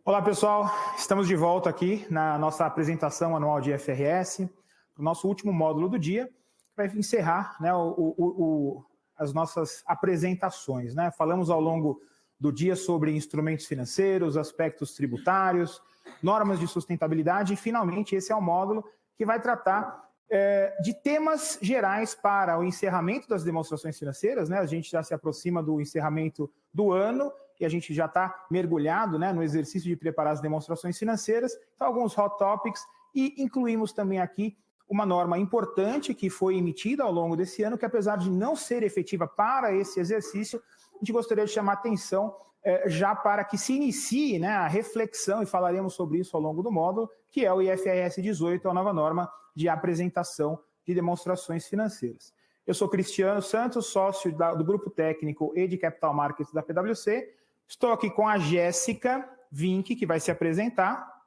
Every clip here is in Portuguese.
Olá, pessoal. Estamos de volta aqui na nossa apresentação anual de IFRS, o nosso último módulo do dia, que vai encerrar, né, as nossas apresentações, né? Falamos ao longo do dia sobre instrumentos financeiros, aspectos tributários, normas de sustentabilidade e, finalmente, esse é o módulo que vai tratar de temas gerais para o encerramento das demonstrações financeiras, né? A gente já se aproxima do encerramento do ano e a gente já está mergulhado, né, no exercício de preparar as demonstrações financeiras. Então, alguns hot topics e incluímos também aqui uma norma importante que foi emitida ao longo desse ano, que apesar de não ser efetiva para esse exercício, a gente gostaria de chamar atenção já para que se inicie, né, a reflexão, e falaremos sobre isso ao longo do módulo, que é o IFRS 18, a nova norma de apresentação de demonstrações financeiras. Eu sou Cristiano Santos, sócio do Grupo Técnico e de Capital Markets da PwC. Estou aqui com a Jéssica Vinck, que vai se apresentar.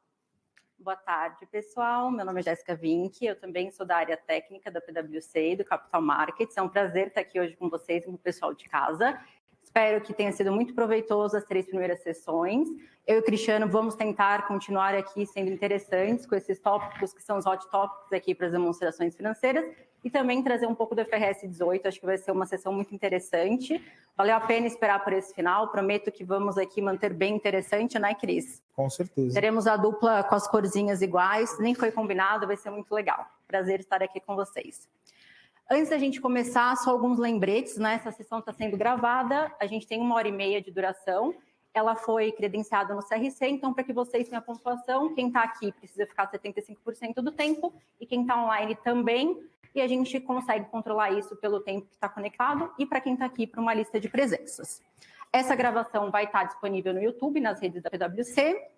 Boa tarde, pessoal. Meu nome é Jéssica Vinck, eu também sou da área técnica da PwC e do Capital Markets. É um prazer estar aqui hoje com vocês e com o pessoal de casa. Espero que tenha sido muito proveitoso as 3 primeiras sessões. Eu e o Cristiano vamos tentar continuar aqui sendo interessantes com esses tópicos que são os hot topics aqui para as demonstrações financeiras e também trazer um pouco do IFRS 18, acho que vai ser uma sessão muito interessante. Valeu a pena esperar por esse final, prometo que vamos aqui manter bem interessante, né, Cris? Com certeza. Teremos a dupla com as corzinhas iguais, nem foi combinado, vai ser muito legal. Prazer estar aqui com vocês. Antes da gente começar, só alguns lembretes, né? Essa sessão está sendo gravada, a gente tem 1h30 de duração, ela foi credenciada no CRC, então para que vocês tenham a pontuação, quem está aqui precisa ficar 75% do tempo e quem está online também, e a gente consegue controlar isso pelo tempo que está conectado e para quem está aqui para uma lista de presenças. Essa gravação vai estar disponível no YouTube, nas redes da PwC.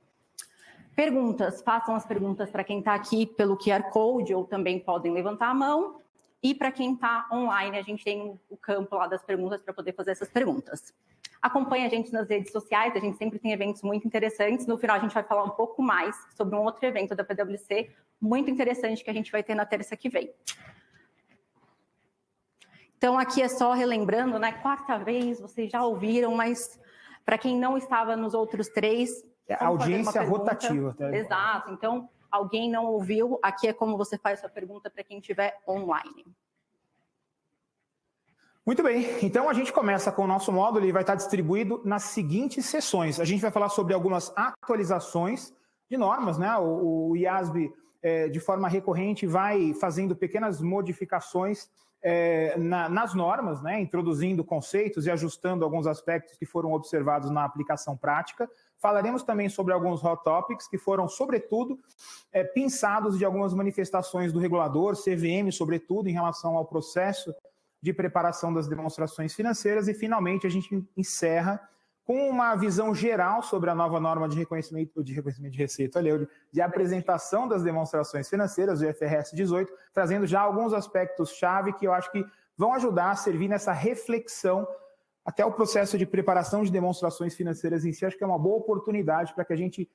Perguntas, façam as perguntas para quem está aqui pelo QR Code ou também podem levantar a mão. E para quem está online, a gente tem o campo lá das perguntas para poder fazer essas perguntas. Acompanhe a gente nas redes sociais, a gente sempre tem eventos muito interessantes. No final, a gente vai falar um pouco mais sobre um outro evento da PwC, muito interessante, que a gente vai ter na terça que vem. Então, aqui é só relembrando, né? 4ª vez, vocês já ouviram, mas para quem não estava nos outros 3... A audiência rotativa. Tá? Exato, então... Alguém não ouviu? Aqui é como você faz sua pergunta para quem estiver online. Muito bem, então a gente começa com o nosso módulo e vai estar distribuído nas seguintes sessões. A gente vai falar sobre algumas atualizações de normas, né? O IASB, de forma recorrente, vai fazendo pequenas modificações nas normas, né? Introduzindo conceitos e ajustando alguns aspectos que foram observados na aplicação prática. Falaremos também sobre alguns hot topics que foram, sobretudo, pinçados de algumas manifestações do regulador, CVM, sobretudo, em relação ao processo de preparação das demonstrações financeiras. E, finalmente, a gente encerra com uma visão geral sobre a nova norma de reconhecimento de receita, de apresentação das demonstrações financeiras, o IFRS 18, trazendo já alguns aspectos-chave que eu acho que vão ajudar a servir nessa reflexão até o processo de preparação de demonstrações financeiras em si. Acho que é uma boa oportunidade para que a gente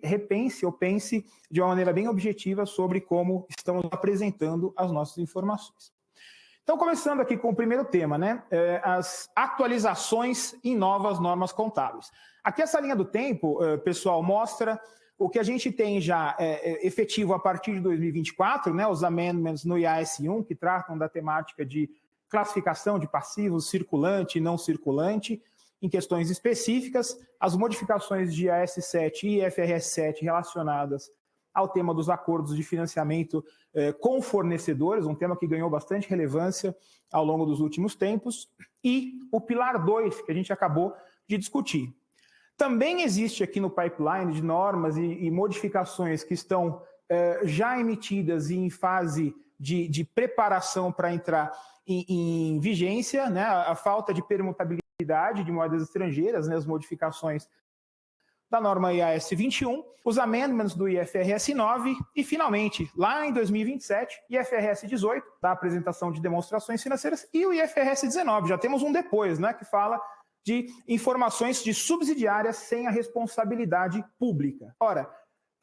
repense ou pense de uma maneira bem objetiva sobre como estamos apresentando as nossas informações. Então, começando aqui com o primeiro tema, né? As atualizações em novas normas contábeis. Aqui essa linha do tempo, pessoal, mostra o que a gente tem já efetivo a partir de 2024, né? Os amendments no IAS 1, que tratam da temática de classificação de passivos, circulante e não circulante, em questões específicas, as modificações de IAS 7 e IFRS 7 relacionadas ao tema dos acordos de financiamento com fornecedores, um tema que ganhou bastante relevância ao longo dos últimos tempos, e o Pilar 2, que a gente acabou de discutir. Também existe aqui no pipeline de normas e modificações que estão já emitidas e em fase de preparação para entrar em vigência, né? A falta de permutabilidade de moedas estrangeiras, né? As modificações da norma IAS 21, os amendments do IFRS 9 e, finalmente, lá em 2027, IFRS 18, da apresentação de demonstrações financeiras, e o IFRS 19. Já temos um depois, né? Que fala de informações de subsidiárias sem a responsabilidade pública. Ora,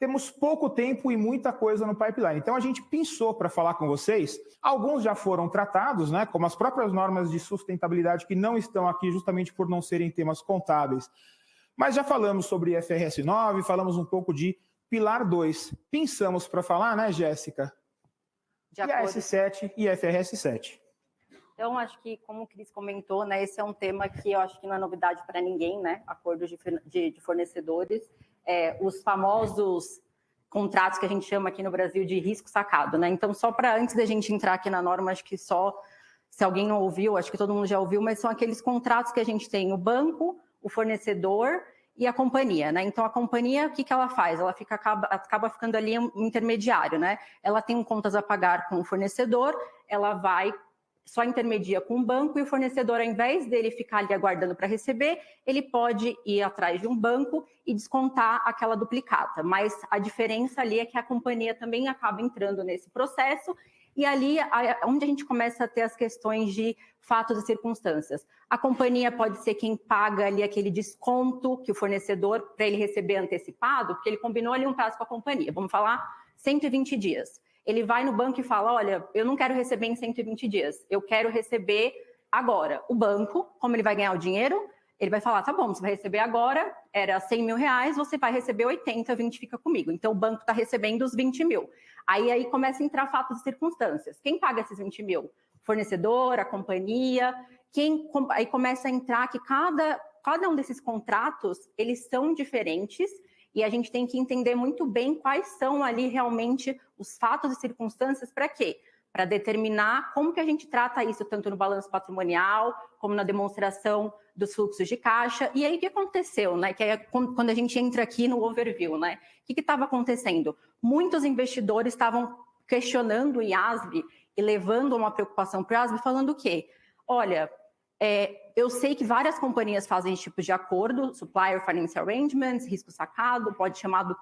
temos pouco tempo e muita coisa no pipeline. Então, a gente pensou para falar com vocês. Alguns já foram tratados, né, como as próprias normas de sustentabilidade, que não estão aqui justamente por não serem temas contábeis. Mas já falamos sobre IFRS 9, falamos um pouco de Pilar 2. Pensamos para falar, né, Jéssica? IAS 7 e IFRS 7. Então, acho que, como o Cris comentou, né, esse é um tema que eu acho que não é novidade para ninguém, né? Acordos de fornecedores, os famosos contratos que a gente chama aqui no Brasil de risco sacado, né? Então, só para antes da gente entrar aqui na norma, acho que só, se alguém não ouviu, acho que todo mundo já ouviu, mas são aqueles contratos que a gente tem o banco, o fornecedor e a companhia, né? Então, a companhia, o que ela faz? Ela acaba ficando ali um intermediário, né? Ela tem contas a pagar com o fornecedor, ela vai só intermedia com o banco e o fornecedor, ao invés dele ficar ali aguardando para receber, ele pode ir atrás de um banco e descontar aquela duplicata. Mas a diferença ali é que a companhia também acaba entrando nesse processo e ali onde a gente começa a ter as questões de fatos e circunstâncias. A companhia pode ser quem paga ali aquele desconto que o fornecedor, para ele receber antecipado, porque ele combinou ali um prazo com a companhia. Vamos falar 120 dias. Ele vai no banco e fala, olha, eu não quero receber em 120 dias, eu quero receber agora. O banco, como ele vai ganhar o dinheiro, ele vai falar, tá bom, você vai receber agora, era 100 mil reais, você vai receber 80, 20 fica comigo. Então, o banco está recebendo os 20 mil. Aí começa a entrar fatos e circunstâncias. Quem paga esses 20 mil? Fornecedor, a companhia. Aí começa a entrar que cada um desses contratos, eles são diferentes, e a gente tem que entender muito bem quais são ali realmente os fatos e circunstâncias para quê? Para determinar como que a gente trata isso, tanto no balanço patrimonial, como na demonstração dos fluxos de caixa. E aí, o que aconteceu, né? Que é quando a gente entra aqui no overview, né? O que estava acontecendo? Muitos investidores estavam questionando o IASB e levando uma preocupação para o IASB, falando o quê? Olha, eu sei que várias companhias fazem esse tipo de acordo, Supplier Finance Arrangements, risco sacado, pode chamar de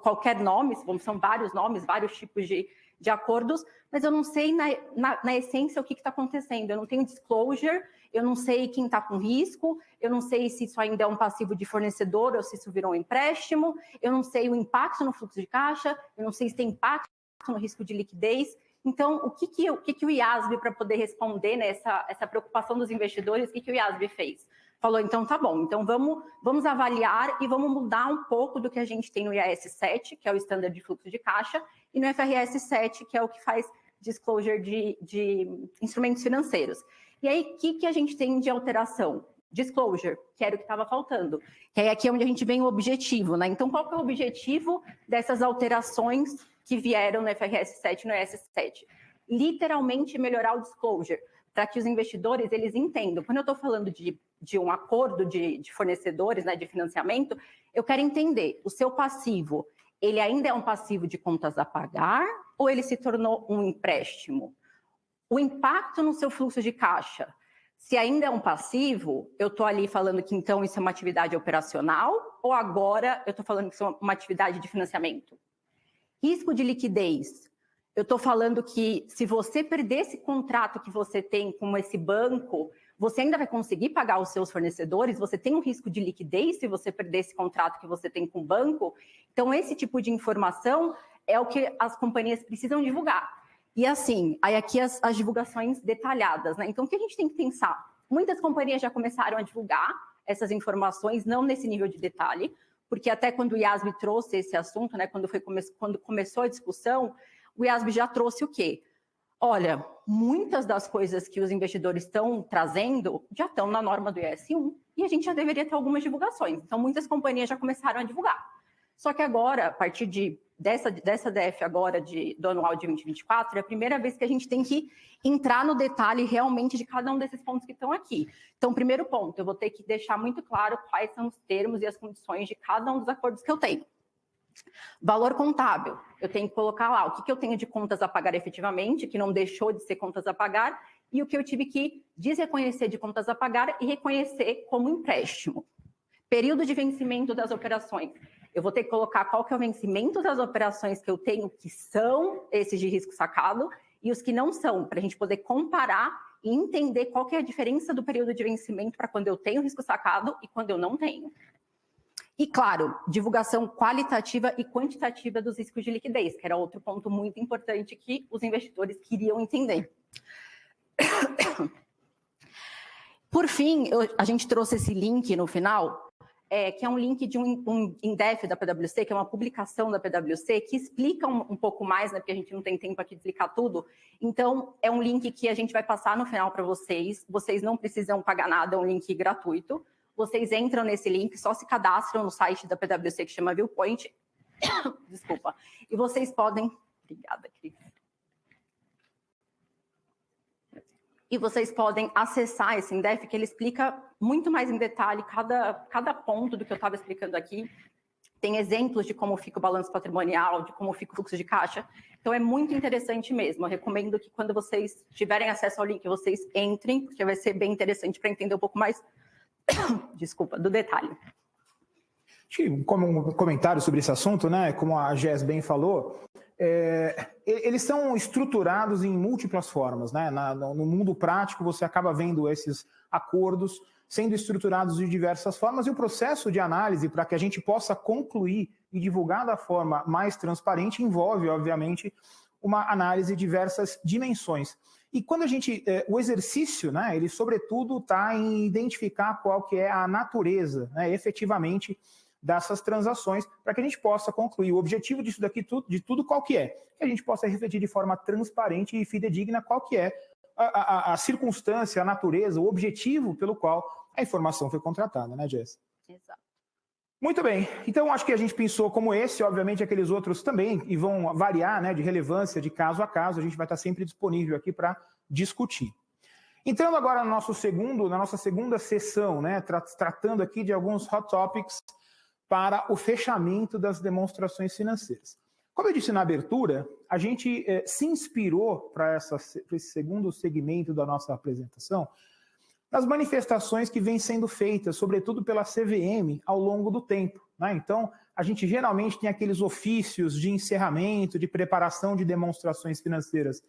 qualquer nome, são vários nomes, vários tipos de acordos, mas eu não sei na essência o que está acontecendo. Eu não tenho disclosure, eu não sei quem está com risco, eu não sei se isso ainda é um passivo de fornecedor ou se isso virou um empréstimo, eu não sei o impacto no fluxo de caixa, eu não sei se tem impacto no risco de liquidez. Então, o que o IASB, para poder responder essa preocupação dos investidores, o que o IASB fez? Falou, então tá bom, então vamos avaliar e vamos mudar um pouco do que a gente tem no IAS 7, que é o Standard de Fluxo de Caixa, e no FRS 7, que é o que faz disclosure de instrumentos financeiros. E aí, o que a gente tem de alteração? Disclosure, que era o que estava faltando. Que aí aqui é onde a gente vem o objetivo, né? Então, qual que é o objetivo dessas alterações que vieram no FRS 7 e no IAS 7? Literalmente melhorar o disclosure, para que os investidores eles entendam. Quando eu estou falando de um acordo de fornecedores, né, de financiamento, eu quero entender, o seu passivo, ele ainda é um passivo de contas a pagar ou ele se tornou um empréstimo? O impacto no seu fluxo de caixa, se ainda é um passivo, eu estou ali falando que então isso é uma atividade operacional ou agora eu estou falando que isso é uma atividade de financiamento? Risco de liquidez, eu estou falando que se você perder esse contrato que você tem com esse banco, você ainda vai conseguir pagar os seus fornecedores? Você tem um risco de liquidez se você perder esse contrato que você tem com o banco? Então, esse tipo de informação é o que as companhias precisam divulgar. E assim, aí aqui as divulgações detalhadas, né? Então, o que a gente tem que pensar? Muitas companhias já começaram a divulgar essas informações, não nesse nível de detalhe, porque até quando o IASB trouxe esse assunto, né, quando começou a discussão, o IASB já trouxe o quê? Olha, muitas das coisas que os investidores estão trazendo já estão na norma do IAS 1 e a gente já deveria ter algumas divulgações. Então, muitas companhias já começaram a divulgar. Só que agora, a partir dessa DF agora do anual de 2024, é a primeira vez que a gente tem que entrar no detalhe realmente de cada um desses pontos que estão aqui. Então, primeiro ponto, eu vou ter que deixar muito claro quais são os termos e as condições de cada um dos acordos que eu tenho. Valor contábil, eu tenho que colocar lá o que eu tenho de contas a pagar efetivamente, que não deixou de ser contas a pagar, e o que eu tive que desreconhecer de contas a pagar e reconhecer como empréstimo. Período de vencimento das operações. Eu vou ter que colocar qual que é o vencimento das operações que eu tenho, que são esses de risco sacado, e os que não são, para a gente poder comparar e entender qual que é a diferença do período de vencimento para quando eu tenho risco sacado e quando eu não tenho. E, claro, divulgação qualitativa e quantitativa dos riscos de liquidez, que era outro ponto muito importante que os investidores queriam entender. Por fim, a gente trouxe esse link no final, que é um link de um INDEF da PwC, que é uma publicação da PwC, que explica um pouco mais, né, porque a gente não tem tempo aqui de explicar tudo. Então, é um link que a gente vai passar no final para vocês. Vocês não precisam pagar nada, é um link gratuito. Vocês entram nesse link, só se cadastram no site da PwC, que chama Viewpoint. Desculpa. E vocês podem... Obrigada, Cris. E vocês podem acessar esse INDEF, que ele explica muito mais em detalhe cada ponto do que eu estava explicando aqui. Tem exemplos de como fica o balanço patrimonial, de como fica o fluxo de caixa. Então, é muito interessante mesmo. Eu recomendo que quando vocês tiverem acesso ao link, vocês entrem, porque vai ser bem interessante para entender um pouco mais, desculpa, do detalhe. Como um comentário sobre esse assunto, né? Como a Jess bem falou, eles são estruturados em múltiplas formas, né? No mundo prático, você acaba vendo esses acordos sendo estruturados de diversas formas, e o processo de análise, para que a gente possa concluir e divulgar da forma mais transparente, envolve, obviamente, uma análise de diversas dimensões. E quando a gente... o exercício, né, ele, sobretudo, está em identificar qual que é a natureza, né, efetivamente, dessas transações, para que a gente possa concluir. O objetivo disso daqui, de tudo, qual que é? Que a gente possa refletir de forma transparente e fidedigna qual que é a circunstância, a natureza, o objetivo pelo qual a informação foi contratada, né, Jess? Exato. Muito bem. Então, acho que a gente pensou como esse, obviamente aqueles outros também, e vão variar, né, de relevância de caso a caso, a gente vai estar sempre disponível aqui para discutir. Entrando agora na nossa segunda sessão, né, tratando aqui de alguns hot topics para o fechamento das demonstrações financeiras. Como eu disse na abertura, a gente se inspirou para esse segundo segmento da nossa apresentação nas manifestações que vêm sendo feitas, sobretudo pela CVM, ao longo do tempo, né? Então, a gente geralmente tem aqueles ofícios de encerramento, de preparação de demonstrações financeiras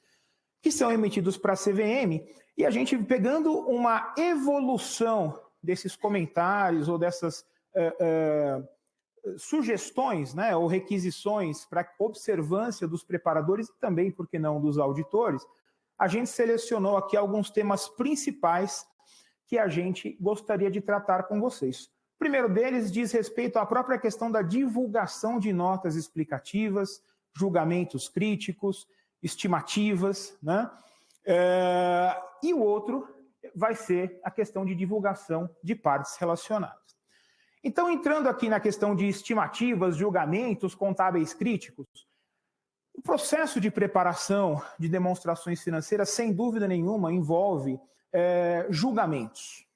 que são emitidos para a CVM, e a gente pegando uma evolução desses comentários ou dessas sugestões, né, ou requisições para observância dos preparadores e também, por que não, dos auditores, a gente selecionou aqui alguns temas principais que a gente gostaria de tratar com vocês. O primeiro deles diz respeito à própria questão da divulgação de notas explicativas, julgamentos críticos, estimativas, né? E o outro vai ser a questão de divulgação de partes relacionadas. Então, entrando aqui na questão de estimativas, julgamentos contábeis críticos, o processo de preparação de demonstrações financeiras, sem dúvida nenhuma, envolve julgamentos.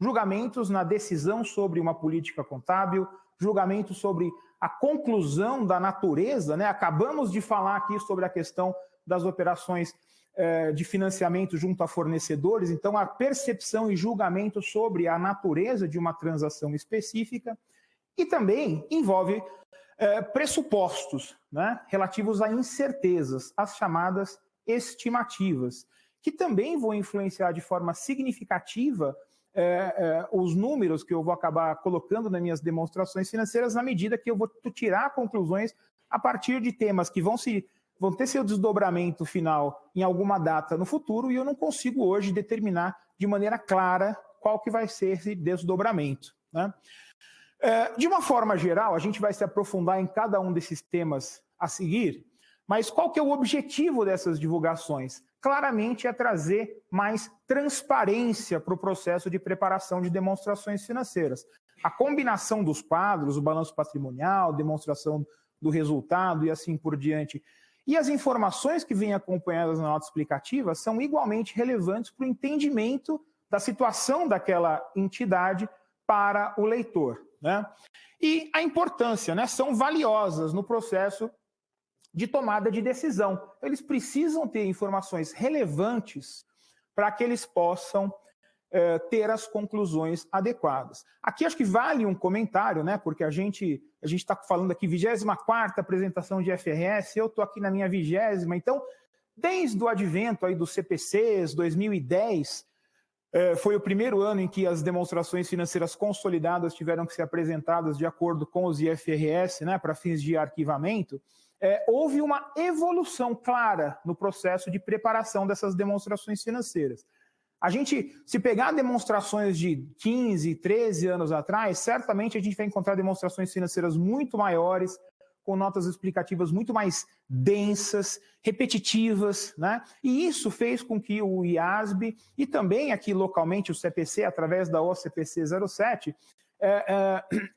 Julgamentos na decisão sobre uma política contábil, julgamentos sobre a conclusão da natureza, né? Acabamos de falar aqui sobre a questão das operações de financiamento junto a fornecedores, então a percepção e julgamento sobre a natureza de uma transação específica, e também envolve pressupostos, né, relativos a incertezas, as chamadas estimativas, que também vão influenciar de forma significativa os números que eu vou acabar colocando nas minhas demonstrações financeiras, na medida que eu vou tirar conclusões a partir de temas que vão ter seu desdobramento final em alguma data no futuro, e eu não consigo hoje determinar de maneira clara qual que vai ser esse desdobramento, né? De uma forma geral, a gente vai se aprofundar em cada um desses temas a seguir, mas qual que é o objetivo dessas divulgações? Claramente é trazer mais transparência para o processo de preparação de demonstrações financeiras. A combinação dos quadros, o balanço patrimonial, demonstração do resultado e assim por diante, e as informações que vêm acompanhadas na nota explicativa são igualmente relevantes para o entendimento da situação daquela entidade para o leitor, né? E a importância, né, são valiosas no processo de tomada de decisão. Eles precisam ter informações relevantes para que eles possam ter as conclusões adequadas. Aqui acho que vale um comentário, né? Porque a gente está falando aqui 24ª apresentação de FRS, eu estou aqui na minha 20ª, então, desde o advento aí dos CPCs, 2010, foi o primeiro ano em que as demonstrações financeiras consolidadas tiveram que ser apresentadas de acordo com os IFRS, né, para fins de arquivamento. Houve uma evolução clara no processo de preparação dessas demonstrações financeiras. A gente, se pegar demonstrações de 15, 13 anos atrás, certamente a gente vai encontrar demonstrações financeiras muito maiores, com notas explicativas muito mais densas, repetitivas, né? E isso fez com que o IASB e também aqui localmente o CPC, através da OCPC 07,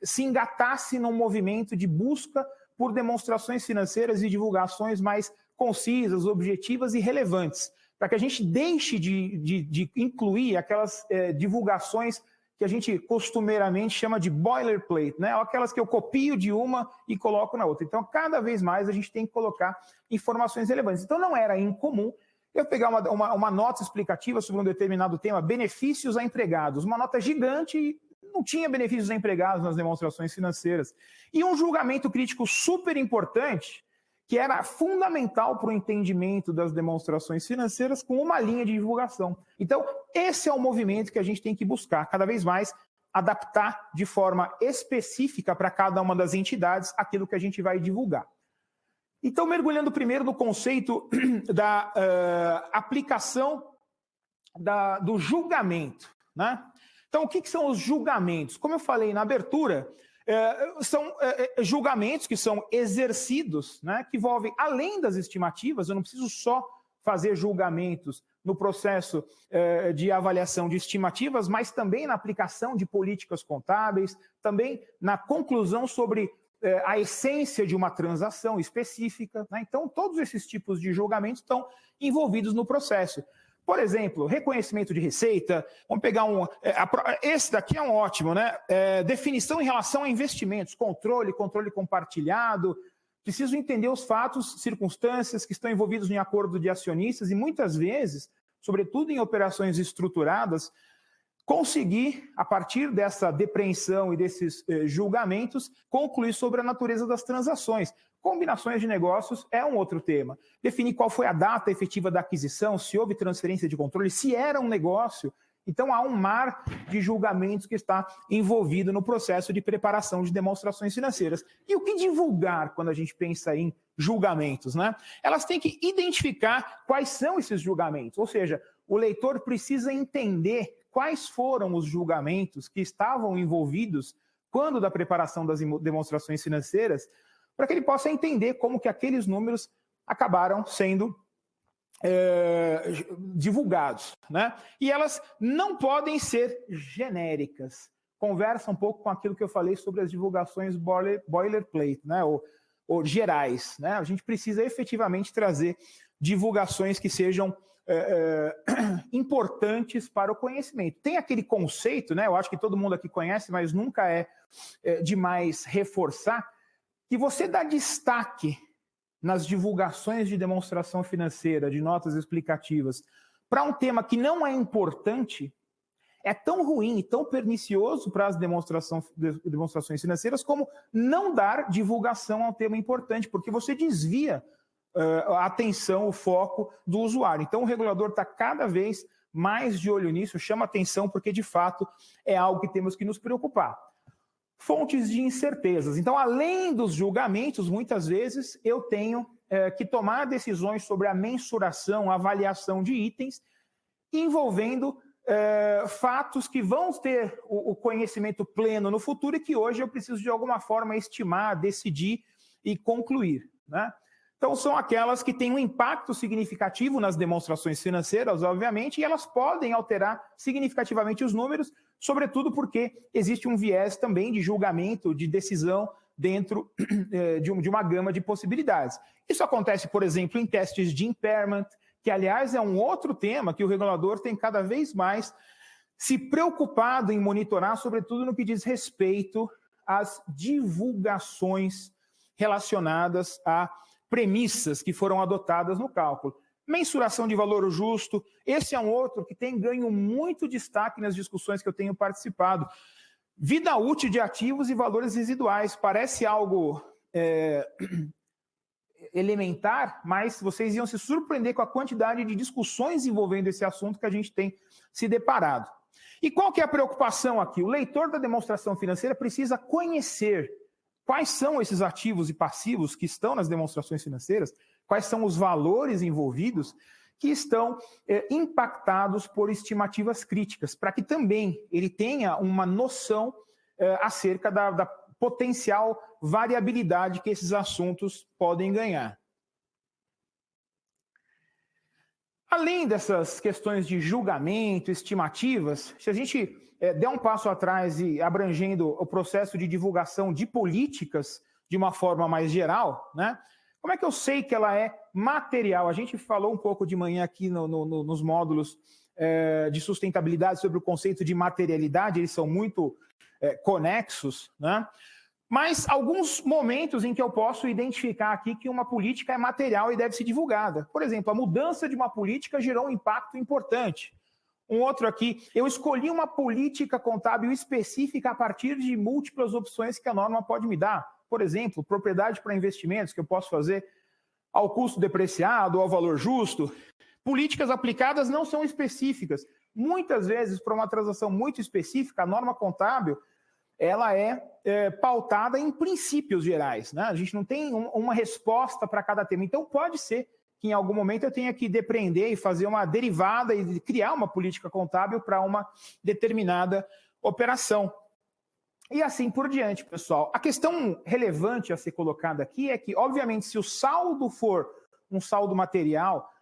se engatasse num movimento de busca por demonstrações financeiras e divulgações mais concisas, objetivas e relevantes, para que a gente deixe de incluir aquelas divulgações que a gente costumeiramente chama de boilerplate, né? Aquelas que eu copio de uma e coloco na outra. Então, cada vez mais a gente tem que colocar informações relevantes. Então, não era incomum eu pegar uma nota explicativa sobre um determinado tema, benefícios a empregados, uma nota gigante e não tinha benefícios a empregados nas demonstrações financeiras. E um julgamento crítico super importante, que era fundamental para o entendimento das demonstrações financeiras, com uma linha de divulgação. Então, esse é o movimento que a gente tem que buscar, cada vez mais adaptar de forma específica para cada uma das entidades aquilo que a gente vai divulgar. Então, mergulhando primeiro no conceito da aplicação do julgamento, né? Então, o que são os julgamentos? Como eu falei na abertura, são julgamentos que são exercidos, né, que envolvem, além das estimativas, eu não preciso só fazer julgamentos no processo de avaliação de estimativas, mas também na aplicação de políticas contábeis, também na conclusão sobre a essência de uma transação específica, né? Então, todos esses tipos de julgamentos estão envolvidos no processo. Por exemplo, reconhecimento de receita, vamos pegar esse daqui é um ótimo, né? Definição em relação a investimentos, controle compartilhado. Preciso entender os fatos, circunstâncias que estão envolvidos em acordo de acionistas e muitas vezes, sobretudo em operações estruturadas, conseguir, a partir dessa depreensão e desses julgamentos, concluir sobre a natureza das transações. Combinações de negócios é um outro tema. Definir qual foi a data efetiva da aquisição, se houve transferência de controle, se era um negócio. Então, há um mar de julgamentos que está envolvido no processo de preparação de demonstrações financeiras. E o que divulgar quando a gente pensa em julgamentos, né? Elas têm que identificar quais são esses julgamentos. Ou seja, o leitor precisa entender quais foram os julgamentos que estavam envolvidos quando da preparação das demonstrações financeiras, para que ele possa entender como que aqueles números acabaram sendo divulgados, né? E elas não podem ser genéricas. Conversa um pouco com aquilo que eu falei sobre as divulgações boilerplate, né? Ou gerais, né? A gente precisa efetivamente trazer divulgações que sejam importantes para o conhecimento. Tem aquele conceito, né? Eu acho que todo mundo aqui conhece, mas nunca é demais reforçar, que você dá destaque nas divulgações de demonstração financeira, de notas explicativas, para um tema que não é importante, é tão ruim e tão pernicioso para as demonstrações financeiras como não dar divulgação a um tema importante, porque você desvia a atenção, o foco do usuário. Então, o regulador está cada vez mais de olho nisso, chama atenção, porque, de fato, é algo que temos que nos preocupar. Fontes de incertezas. Então, além dos julgamentos, muitas vezes eu tenho que tomar decisões sobre a mensuração, a avaliação de itens, envolvendo fatos que vão ter o conhecimento pleno no futuro e que hoje eu preciso, de alguma forma, estimar, decidir e concluir, né? Então, são aquelas que têm um impacto significativo nas demonstrações financeiras, obviamente, e elas podem alterar significativamente os números, sobretudo porque existe um viés também de julgamento, de decisão dentro de uma gama de possibilidades. Isso acontece, por exemplo, em testes de impairment, que, aliás, é um outro tema que o regulador tem cada vez mais se preocupado em monitorar, sobretudo no que diz respeito às divulgações relacionadas a premissas que foram adotadas no cálculo. Mensuração de valor justo, esse é um outro que tem ganho muito destaque nas discussões que eu tenho participado. Vida útil de ativos e valores residuais, parece algo elementar, mas vocês iam se surpreender com a quantidade de discussões envolvendo esse assunto que a gente tem se deparado. E qual que é a preocupação aqui? O leitor da demonstração financeira precisa conhecer quais são esses ativos e passivos que estão nas demonstrações financeiras, quais são os valores envolvidos que estão impactados por estimativas críticas, para que também ele tenha uma noção acerca da potencial variabilidade que esses assuntos podem ganhar. Além dessas questões de julgamento, estimativas, se a gente der um passo atrás e abrangendo o processo de divulgação de políticas de uma forma mais geral, né? Como é que eu sei que ela é material? A gente falou um pouco de manhã aqui nos módulos de sustentabilidade sobre o conceito de materialidade, eles são muito conexos, né? Mas alguns momentos em que eu posso identificar aqui que uma política é material e deve ser divulgada. Por exemplo, a mudança de uma política gerou um impacto importante. Um outro aqui, eu escolhi uma política contábil específica a partir de múltiplas opções que a norma pode me dar. Por exemplo, propriedade para investimentos, que eu posso fazer ao custo depreciado, ao valor justo. Políticas aplicadas não são específicas. Muitas vezes, para uma transação muito específica, a norma contábil ela é pautada em princípios gerais, né? A gente não tem uma resposta para cada tema. Então, pode ser que em algum momento eu tenha que depreender e fazer uma derivada e criar uma política contábil para uma determinada operação. E assim por diante, pessoal. A questão relevante a ser colocada aqui é que, obviamente, se o saldo for um saldo material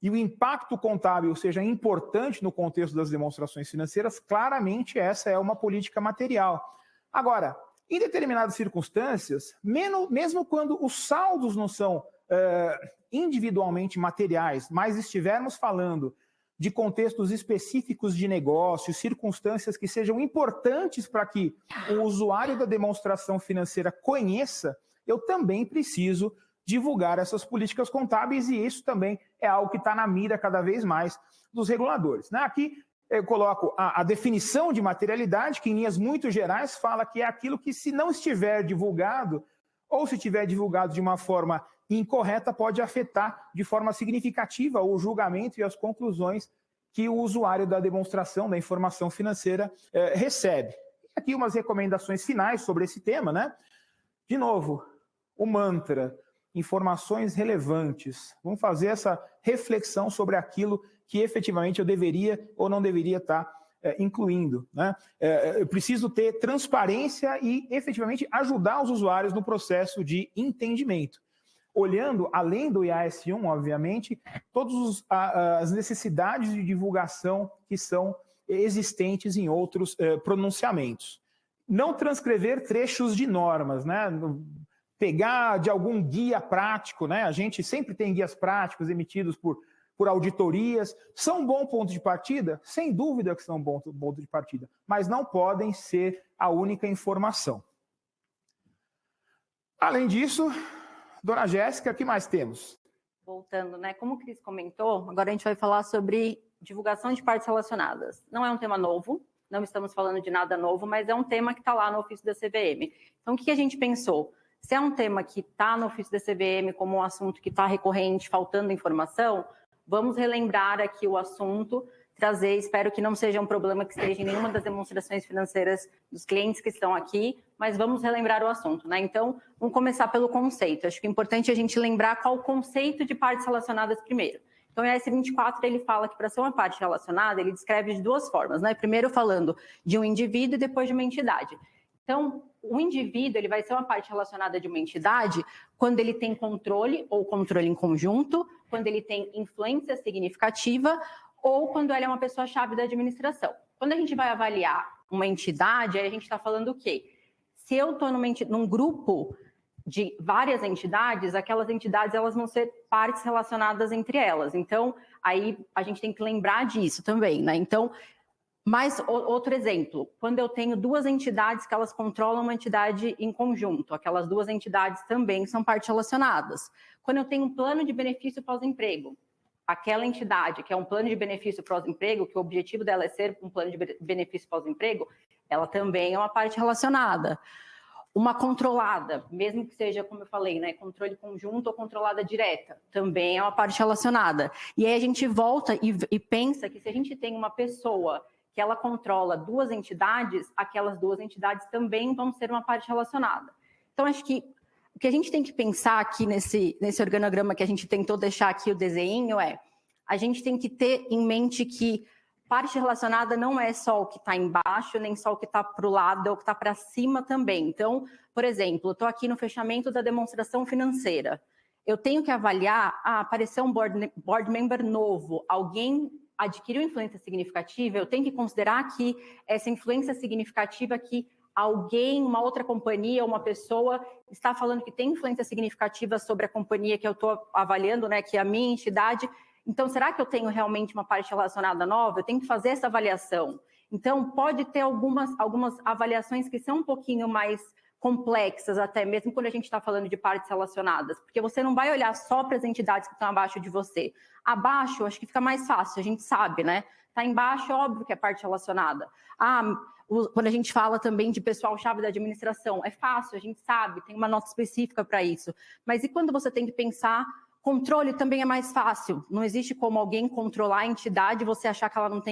e o impacto contábil seja importante no contexto das demonstrações financeiras, claramente essa é uma política material. Agora, em determinadas circunstâncias, mesmo quando os saldos não são individualmente materiais, mas estivermos falando de contextos específicos de negócio, circunstâncias que sejam importantes para que o usuário da demonstração financeira conheça, eu também preciso divulgar essas políticas contábeis e isso também é algo que está na mira cada vez mais dos reguladores, né? Aqui eu coloco a definição de materialidade, que em linhas muito gerais fala que é aquilo que, se não estiver divulgado, ou se estiver divulgado de uma forma incorreta, pode afetar de forma significativa o julgamento e as conclusões que o usuário da demonstração da informação financeira recebe. Aqui umas recomendações finais sobre esse tema, né? De novo, o mantra, informações relevantes. Vamos fazer essa reflexão sobre aquilo que efetivamente eu deveria ou não deveria estar incluindo, né? Eu preciso ter transparência e efetivamente ajudar os usuários no processo de entendimento. Olhando, além do IAS1, obviamente, todas as necessidades de divulgação que são existentes em outros pronunciamentos. Não transcrever trechos de normas, né? Pegar de algum guia prático, né? A gente sempre tem guias práticos emitidos por auditorias. São um bom ponto de partida? Sem dúvida que são um bom ponto de partida, mas não podem ser a única informação. Além disso, dona Jéssica, o que mais temos? Voltando, né? Como o Cris comentou, agora a gente vai falar sobre divulgação de partes relacionadas. Não é um tema novo, não estamos falando de nada novo, mas é um tema que está lá no ofício da CVM. Então, o que a gente pensou? Se é um tema que está no ofício da CVM como um assunto que está recorrente, faltando informação, vamos relembrar aqui o assunto, trazer, espero que não seja um problema que esteja em nenhuma das demonstrações financeiras dos clientes que estão aqui, mas vamos relembrar o assunto, né? Então, vamos começar pelo conceito. Acho que é importante a gente lembrar qual o conceito de partes relacionadas primeiro. Então, o IAS 24, ele fala que para ser uma parte relacionada, ele descreve de duas formas, né? Primeiro falando de um indivíduo e depois de uma entidade. Então, o indivíduo ele vai ser uma parte relacionada de uma entidade quando ele tem controle ou controle em conjunto, quando ele tem influência significativa ou quando ele é uma pessoa-chave da administração. Quando a gente vai avaliar uma entidade, aí a gente está falando o quê? Se eu estou num grupo de várias entidades, aquelas entidades elas vão ser partes relacionadas entre elas. Então, aí a gente tem que lembrar disso também, né? Então, mais outro exemplo, quando eu tenho duas entidades que elas controlam uma entidade em conjunto, aquelas duas entidades também são partes relacionadas. Quando eu tenho um plano de benefício pós-emprego, aquela entidade que é um plano de benefício pós-emprego, que o objetivo dela é ser um plano de benefício pós-emprego, ela também é uma parte relacionada. Uma controlada, mesmo que seja, como eu falei, né, controle conjunto ou controlada direta, também é uma parte relacionada. E aí a gente volta e pensa que se a gente tem uma pessoa que ela controla duas entidades, aquelas duas entidades também vão ser uma parte relacionada. Então, acho que o que a gente tem que pensar aqui nesse organograma que a gente tentou deixar aqui o desenho é, a gente tem que ter em mente que parte relacionada não é só o que está embaixo, nem só o que está para o lado, é o que está para cima também. Então, por exemplo, eu estou aqui no fechamento da demonstração financeira. Eu tenho que avaliar, apareceu um board member novo, alguém adquiriu influência significativa, eu tenho que considerar que essa influência significativa que alguém, uma outra companhia, uma pessoa está falando que tem influência significativa sobre a companhia que eu estou avaliando, né, que é a minha entidade. Então, será que eu tenho realmente uma parte relacionada nova? Eu tenho que fazer essa avaliação. Então, pode ter algumas avaliações que são um pouquinho mais complexas, até mesmo quando a gente está falando de partes relacionadas, porque você não vai olhar só para as entidades que estão abaixo de você. Abaixo, acho que fica mais fácil, a gente sabe, né? Está embaixo, é óbvio que é parte relacionada. Quando a gente fala também de pessoal-chave da administração, é fácil, a gente sabe, tem uma nota específica para isso. Mas e quando você tem que pensar, controle também é mais fácil. Não existe como alguém controlar a entidade e você achar que ela não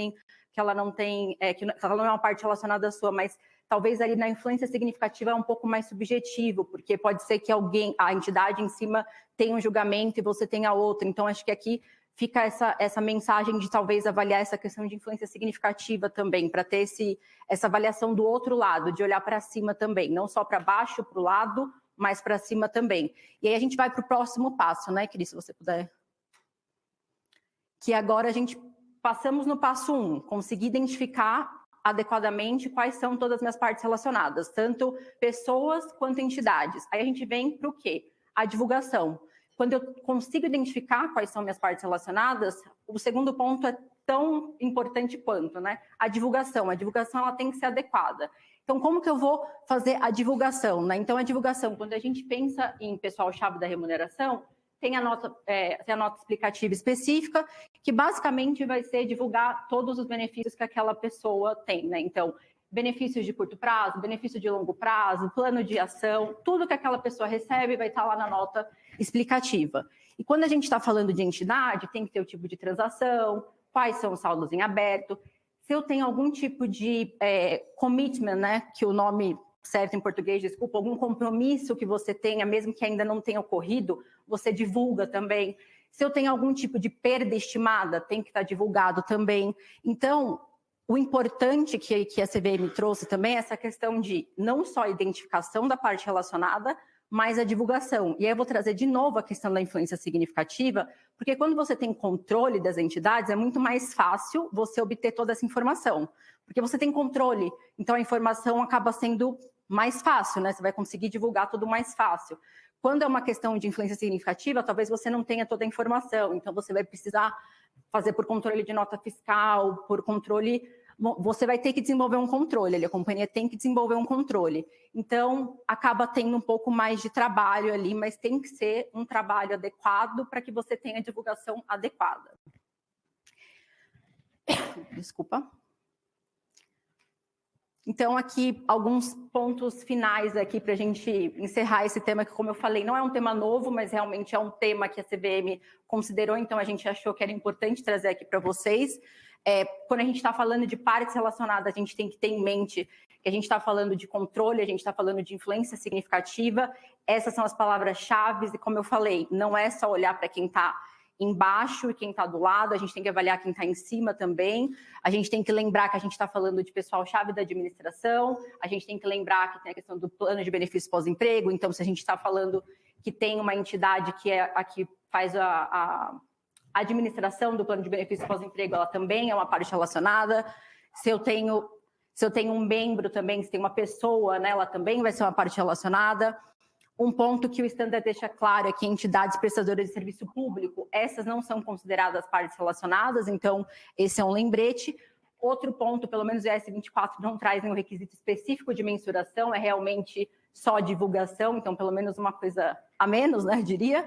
é uma parte relacionada à sua, mas talvez ali na influência significativa é um pouco mais subjetivo, porque pode ser que a entidade em cima tenha um julgamento e você tenha outro. Então, acho que aqui fica essa mensagem de talvez avaliar essa questão de influência significativa também, para ter essa avaliação do outro lado, de olhar para cima também, não só para baixo, para o lado, mas para cima também. E aí a gente vai para o próximo passo, né, Cris, se você puder. Que agora a gente passamos no passo 1, conseguir identificar adequadamente quais são todas as minhas partes relacionadas, tanto pessoas quanto entidades. Aí a gente vem para o quê? A divulgação. Quando eu consigo identificar quais são minhas partes relacionadas, o segundo ponto é tão importante quanto, né? A divulgação. A divulgação ela tem que ser adequada. Então, como que eu vou fazer a divulgação, né? Então, a divulgação, quando a gente pensa em pessoal-chave da remuneração, tem a nota explicativa específica, que basicamente vai ser divulgar todos os benefícios que aquela pessoa tem, né? Então, benefícios de curto prazo, benefício de longo prazo, plano de ação, tudo que aquela pessoa recebe vai estar lá na nota explicativa. E quando a gente está falando de entidade, tem que ter o tipo de transação, quais são os saldos em aberto, se eu tenho algum tipo de commitment, né, que o nome certo em português, desculpa, algum compromisso que você tenha, mesmo que ainda não tenha ocorrido, você divulga também. Se eu tenho algum tipo de perda estimada, tem que estar divulgado também. Então, o importante que a CVM trouxe também é essa questão de não só a identificação da parte relacionada, mas a divulgação. E aí eu vou trazer de novo a questão da influência significativa, porque quando você tem controle das entidades, é muito mais fácil você obter toda essa informação. Porque você tem controle, então a informação acaba sendo mais fácil, né? Você vai conseguir divulgar tudo mais fácil. Quando é uma questão de influência significativa, talvez você não tenha toda a informação, então você vai precisar fazer por controle de nota fiscal, por controle... Você vai ter que desenvolver um controle, a companhia tem que desenvolver um controle. Então, acaba tendo um pouco mais de trabalho ali, mas tem que ser um trabalho adequado para que você tenha a divulgação adequada. Desculpa. Então, aqui, alguns pontos finais aqui para a gente encerrar esse tema, que, como eu falei, não é um tema novo, mas realmente é um tema que a CVM considerou, então a gente achou que era importante trazer aqui para vocês. Quando a gente está falando de partes relacionadas, a gente tem que ter em mente que a gente está falando de controle, a gente está falando de influência significativa, essas são as palavras-chave, e como eu falei, não é só olhar para quem está embaixo e quem está do lado, a gente tem que avaliar quem está em cima também, a gente tem que lembrar que a gente está falando de pessoal-chave da administração, a gente tem que lembrar que tem a questão do plano de benefícios pós-emprego, então se a gente está falando que tem uma entidade que é a que faz a administração do plano de benefícios pós-emprego, ela também é uma parte relacionada. Se eu tenho um membro também, se tem uma pessoa, né, ela também vai ser uma parte relacionada. Um ponto que o standard deixa claro é que entidades prestadoras de serviço público, essas não são consideradas partes relacionadas, então esse é um lembrete. Outro ponto, pelo menos o S24 não traz nenhum requisito específico de mensuração, é realmente só divulgação, então pelo menos uma coisa a menos, né, diria.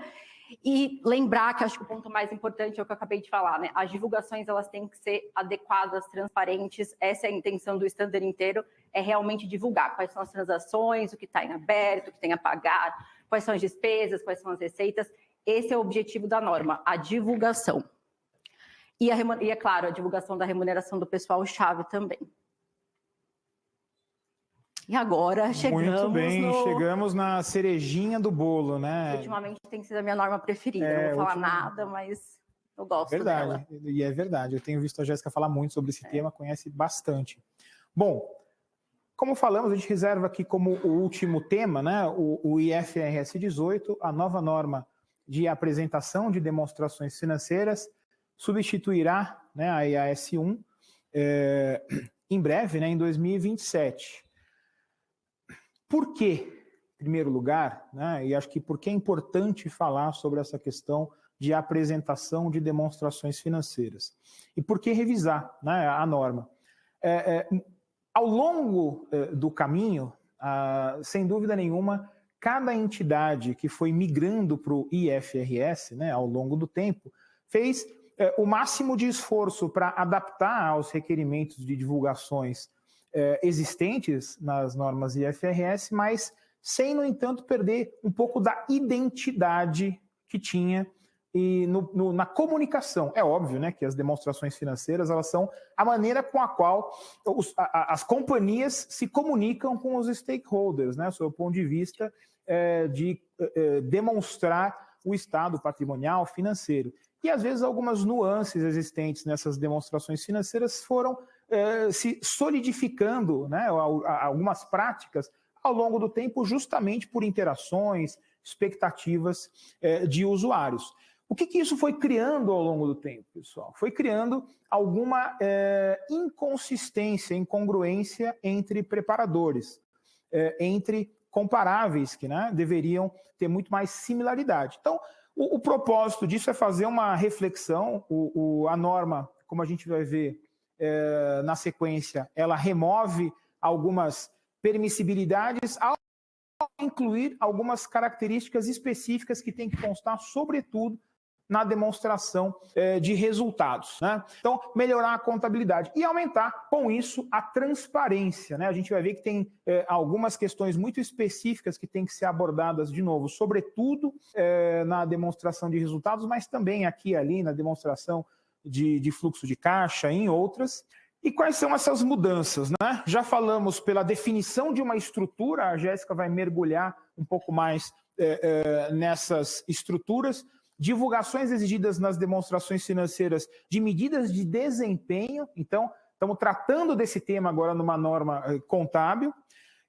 E lembrar que acho que o ponto mais importante é o que eu acabei de falar, né? As divulgações elas têm que ser adequadas, transparentes. Essa é a intenção do standard inteiro, é realmente divulgar quais são as transações, o que está em aberto, o que tem a pagar, quais são as despesas, quais são as receitas. Esse é o objetivo da norma, a divulgação. E é claro, a divulgação da remuneração do pessoal-chave também. E agora chegamos Muito bem, chegamos na cerejinha do bolo, né? Ultimamente tem sido a minha norma preferida, não vou falar nada, mas... Eu gosto verdade, dela. e é verdade. Eu tenho visto a Jéssica falar muito sobre esse tema, conhece bastante. Bom, como falamos, a gente reserva aqui como o último tema, né, o IFRS 18, a nova norma de apresentação de demonstrações financeiras, substituirá, né, a IAS 1 em breve, né, em 2027. Por quê? Em primeiro lugar, né, e acho que porque é importante falar sobre essa questão de apresentação de demonstrações financeiras. E por que revisar, né, a norma? Ao longo do caminho, sem dúvida nenhuma, cada entidade que foi migrando para o IFRS, né, ao longo do tempo, fez o máximo de esforço para adaptar aos requerimentos de divulgações existentes nas normas IFRS, mas sem, no entanto, perder um pouco da identidade que tinha e na comunicação. É óbvio, né, que as demonstrações financeiras, elas são a maneira com a qual as companhias se comunicam com os stakeholders, né, sob o ponto de vista de demonstrar o estado patrimonial, financeiro. E, às vezes, algumas nuances existentes nessas demonstrações financeiras foram se solidificando, né, algumas práticas ao longo do tempo, justamente por interações, expectativas de usuários. O que isso foi criando ao longo do tempo, pessoal? Foi criando alguma inconsistência, incongruência entre preparadores, entre comparáveis que, né, deveriam ter muito mais similaridade. Então, o propósito disso é fazer uma reflexão. A norma, como a gente vai ver na sequência, ela remove algumas permissibilidades ao incluir algumas características específicas que tem que constar, sobretudo, na demonstração de resultados, né? Então, melhorar a contabilidade e aumentar, com isso, a transparência, né? A gente vai ver que tem algumas questões muito específicas que têm que ser abordadas de novo, sobretudo na demonstração de resultados, mas também aqui e ali na demonstração de fluxo de caixa, em outras. E quais são essas mudanças, né? Já falamos pela definição de uma estrutura, a Jéssica vai mergulhar um pouco mais nessas estruturas. Divulgações exigidas nas demonstrações financeiras de medidas de desempenho, então estamos tratando desse tema agora numa norma contábil,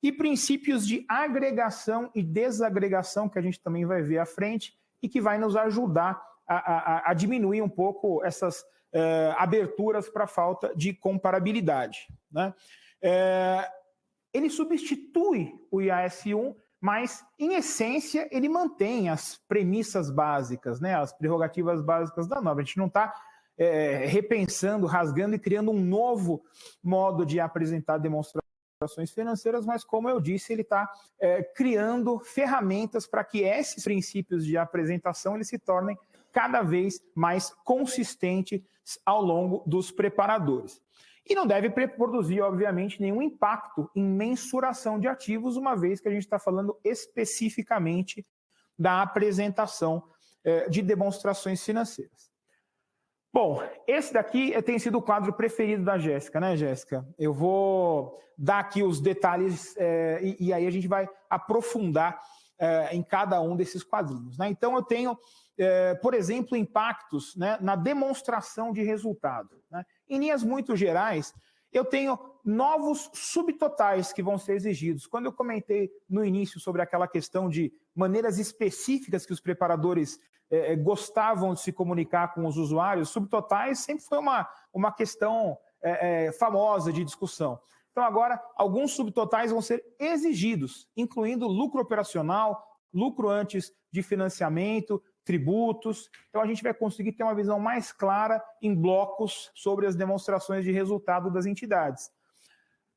e princípios de agregação e desagregação, que a gente também vai ver à frente, e que vai nos ajudar a diminuir um pouco essas aberturas para falta de comparabilidade, né? Ele substitui o IAS 1, mas, em essência, ele mantém as premissas básicas, né, as prerrogativas básicas da norma. A gente não está repensando, rasgando e criando um novo modo de apresentar demonstrações financeiras, mas, como eu disse, ele está criando ferramentas para que esses princípios de apresentação eles se tornem cada vez mais consistentes ao longo dos preparadores. E não deve produzir, obviamente, nenhum impacto em mensuração de ativos, uma vez que a gente está falando especificamente da apresentação de demonstrações financeiras. Bom, esse daqui tem sido o quadro preferido da Jéssica, né, Jéssica? Eu vou dar aqui os detalhes e aí a gente vai aprofundar em cada um desses quadrinhos, né? Então, eu tenho, por exemplo, impactos, né, na demonstração de resultado, né? Em linhas muito gerais, eu tenho novos subtotais que vão ser exigidos. Quando eu comentei no início sobre aquela questão de maneiras específicas que os preparadores gostavam de se comunicar com os usuários, subtotais sempre foi uma questão famosa de discussão. Então, agora, alguns subtotais vão ser exigidos, incluindo lucro operacional, lucro antes de financiamento, tributos. Então, a gente vai conseguir ter uma visão mais clara em blocos sobre as demonstrações de resultado das entidades.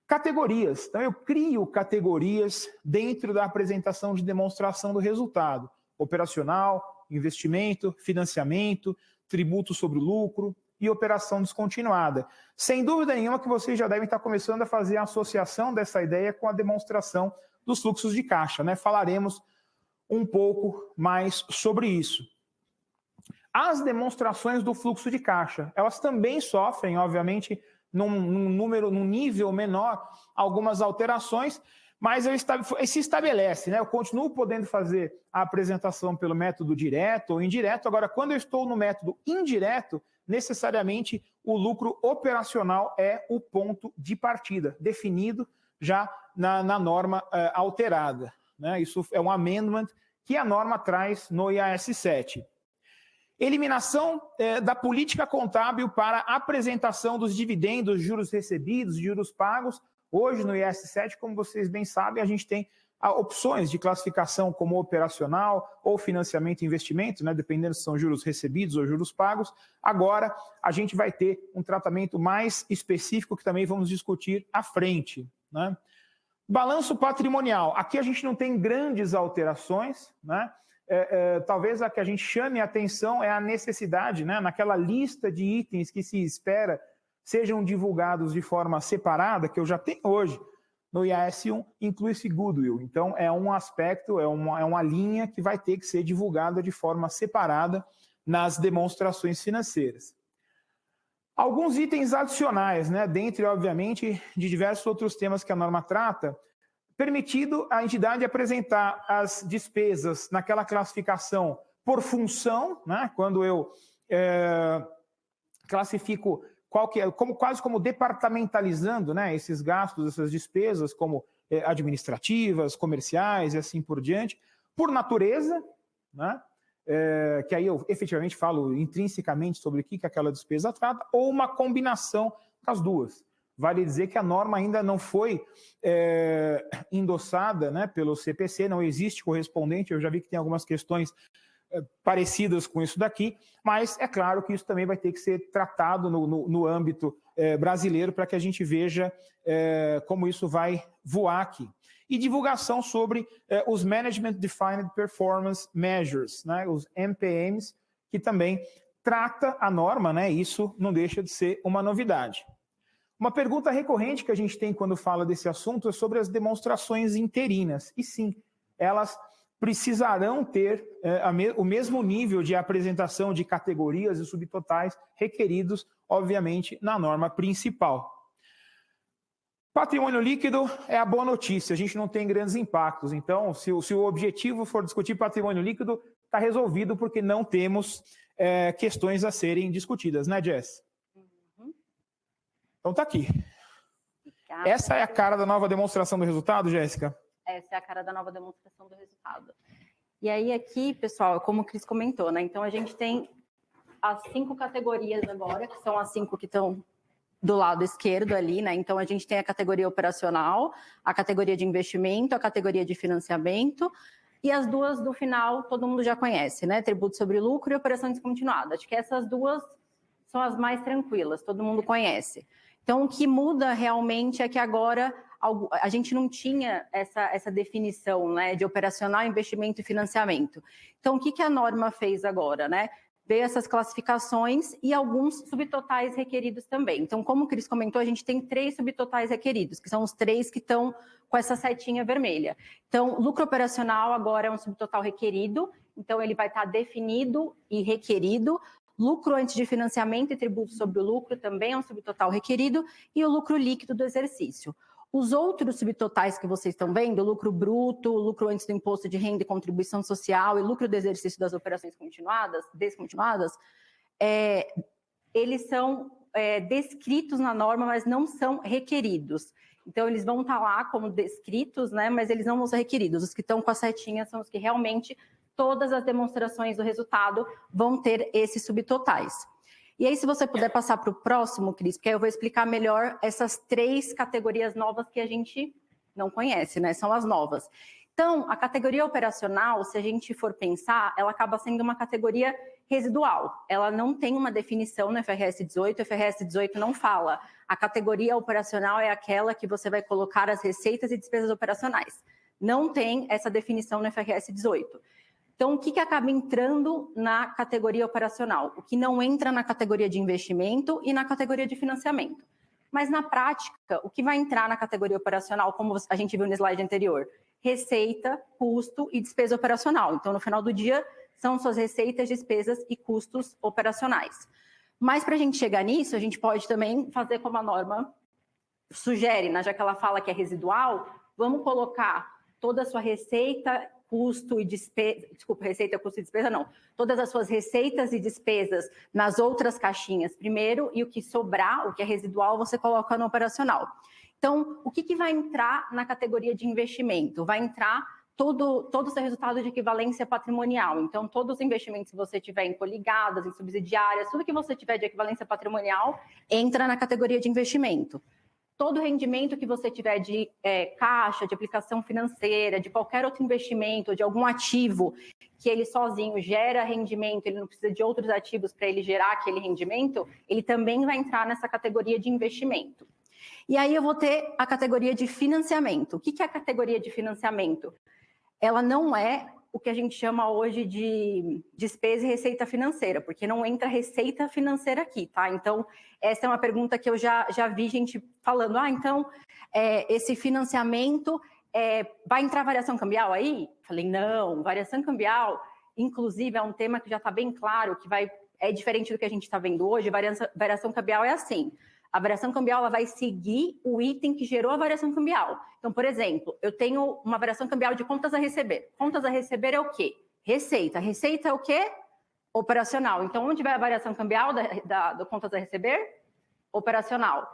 Categorias. Então, eu crio categorias dentro da apresentação de demonstração do resultado. Operacional, investimento, financiamento, tributo sobre o lucro e operação descontinuada. Sem dúvida nenhuma que vocês já devem estar começando a fazer a associação dessa ideia com a demonstração dos fluxos de caixa, né? Falaremos um pouco mais sobre isso. As demonstrações do fluxo de caixa, elas também sofrem, obviamente, num nível menor, algumas alterações, mas se estabelece, né? Eu continuo podendo fazer a apresentação pelo método direto ou indireto. Agora, quando eu estou no método indireto, necessariamente o lucro operacional é o ponto de partida, definido já na norma alterada, né? Isso é um amendment que a norma traz no IAS 7. Eliminação da política contábil para apresentação dos dividendos, juros recebidos, juros pagos. Hoje, no IAS 7, como vocês bem sabem, a gente tem opções de classificação como operacional ou financiamento e investimento, né, dependendo se são juros recebidos ou juros pagos. Agora, a gente vai ter um tratamento mais específico que também vamos discutir à frente, né? Balanço patrimonial. Aqui a gente não tem grandes alterações, né? Talvez a que a gente chame a atenção é a necessidade, né, naquela lista de itens que se espera sejam divulgados de forma separada, que eu já tenho hoje no IAS 1, inclui-se goodwill. Então, é um aspecto, é uma linha que vai ter que ser divulgada de forma separada nas demonstrações financeiras. Alguns itens adicionais, né, dentre, obviamente, de diversos outros temas que a norma trata, permitido a entidade apresentar as despesas naquela classificação por função, né, quando eu classifico quase como departamentalizando, né, esses gastos, essas despesas, como administrativas, comerciais e assim por diante, por natureza, né, que aí eu efetivamente falo intrinsecamente sobre o que aquela despesa trata, ou uma combinação das duas. Vale dizer que a norma ainda não foi endossada, né, pelo CPC, não existe correspondente, eu já vi que tem algumas questões parecidas com isso daqui, mas é claro que isso também vai ter que ser tratado no âmbito brasileiro para que a gente veja como isso vai voar aqui. E divulgação sobre os Management Defined Performance Measures, né, os MPMs, que também trata a norma, né, isso não deixa de ser uma novidade. Uma pergunta recorrente que a gente tem quando fala desse assunto é sobre as demonstrações interinas. E sim, elas precisarão ter o mesmo nível de apresentação de categorias e subtotais requeridos, obviamente, na norma principal. Patrimônio líquido é a boa notícia, a gente não tem grandes impactos. Então, se o objetivo for discutir patrimônio líquido, está resolvido porque não temos questões a serem discutidas, né, Jess? Uhum. Então tá aqui. Essa é a cara da nova demonstração do resultado, Jéssica? Essa é a cara da nova demonstração do resultado. E aí aqui, pessoal, como o Cris comentou, né? Então a gente tem as 5 categorias agora, que são as 5 que estão do lado esquerdo ali, né? Então a gente tem a categoria operacional, a categoria de investimento, a categoria de financiamento e as duas do final todo mundo já conhece, né? Tributo sobre lucro e operação descontinuada. Acho que essas duas são as mais tranquilas, todo mundo conhece. Então o que muda realmente é que agora a gente não tinha essa definição, né, de operacional, investimento e financiamento. Então, o que a norma fez agora, né? Veio essas classificações e alguns subtotais requeridos também. Então, como o Cris comentou, a gente tem 3 subtotais requeridos, que são os 3 que estão com essa setinha vermelha. Então, lucro operacional agora é um subtotal requerido, então ele vai estar definido e requerido. Lucro antes de financiamento e tributo sobre o lucro também é um subtotal requerido, e o lucro líquido do exercício. Os outros subtotais que vocês estão vendo, lucro bruto, lucro antes do imposto de renda e contribuição social e lucro do exercício das operações descontinuadas, eles são descritos na norma, mas não são requeridos. Então, eles vão estar lá como descritos, né, mas eles não vão ser requeridos. Os que estão com a setinha são os que realmente todas as demonstrações do resultado vão ter esses subtotais. E aí, se você puder passar para o próximo, Cris, porque aí eu vou explicar melhor essas 3 categorias novas que a gente não conhece, né? São as novas. Então, a categoria operacional, se a gente for pensar, ela acaba sendo uma categoria residual. Ela não tem uma definição no FRS 18, o FRS 18 não fala. A categoria operacional é aquela que você vai colocar as receitas e despesas operacionais. Não tem essa definição no FRS 18. Então, o que acaba entrando na categoria operacional? O que não entra na categoria de investimento e na categoria de financiamento. Mas, na prática, o que vai entrar na categoria operacional, como a gente viu no slide anterior? Receita, custo e despesa operacional. Então, no final do dia, são suas receitas, despesas e custos operacionais. Mas, para a gente chegar nisso, a gente pode também fazer como a norma sugere, né? Já que ela fala que é residual, vamos colocar toda a sua receita, custo e despesa, desculpa, receita, custo e despesa não, todas as suas receitas e despesas nas outras caixinhas primeiro, e o que sobrar, o que é residual, você coloca no operacional. Então, o que vai entrar na categoria de investimento? Vai entrar todo o seu resultado de equivalência patrimonial. Então, todos os investimentos que você tiver em coligadas, em subsidiárias, tudo que você tiver de equivalência patrimonial, entra na categoria de investimento. Todo rendimento que você tiver de caixa, de aplicação financeira, de qualquer outro investimento, de algum ativo, que ele sozinho gera rendimento, ele não precisa de outros ativos para ele gerar aquele rendimento, ele também vai entrar nessa categoria de investimento. E aí eu vou ter a categoria de financiamento. O que é a categoria de financiamento? Ela não é o que a gente chama hoje de despesa e receita financeira, porque não entra receita financeira aqui, tá? Então, essa é uma pergunta que eu já vi gente falando, então, esse financiamento, vai entrar variação cambial aí? Falei, não, variação cambial, inclusive, é um tema que já está bem claro, que é diferente do que a gente está vendo hoje. Variação cambial é assim, a variação cambial ela vai seguir o item que gerou a variação cambial. Então, por exemplo, eu tenho uma variação cambial de contas a receber. Contas a receber é o quê? Receita. Receita é o quê? Operacional. Então, onde vai a variação cambial do contas a receber? Operacional.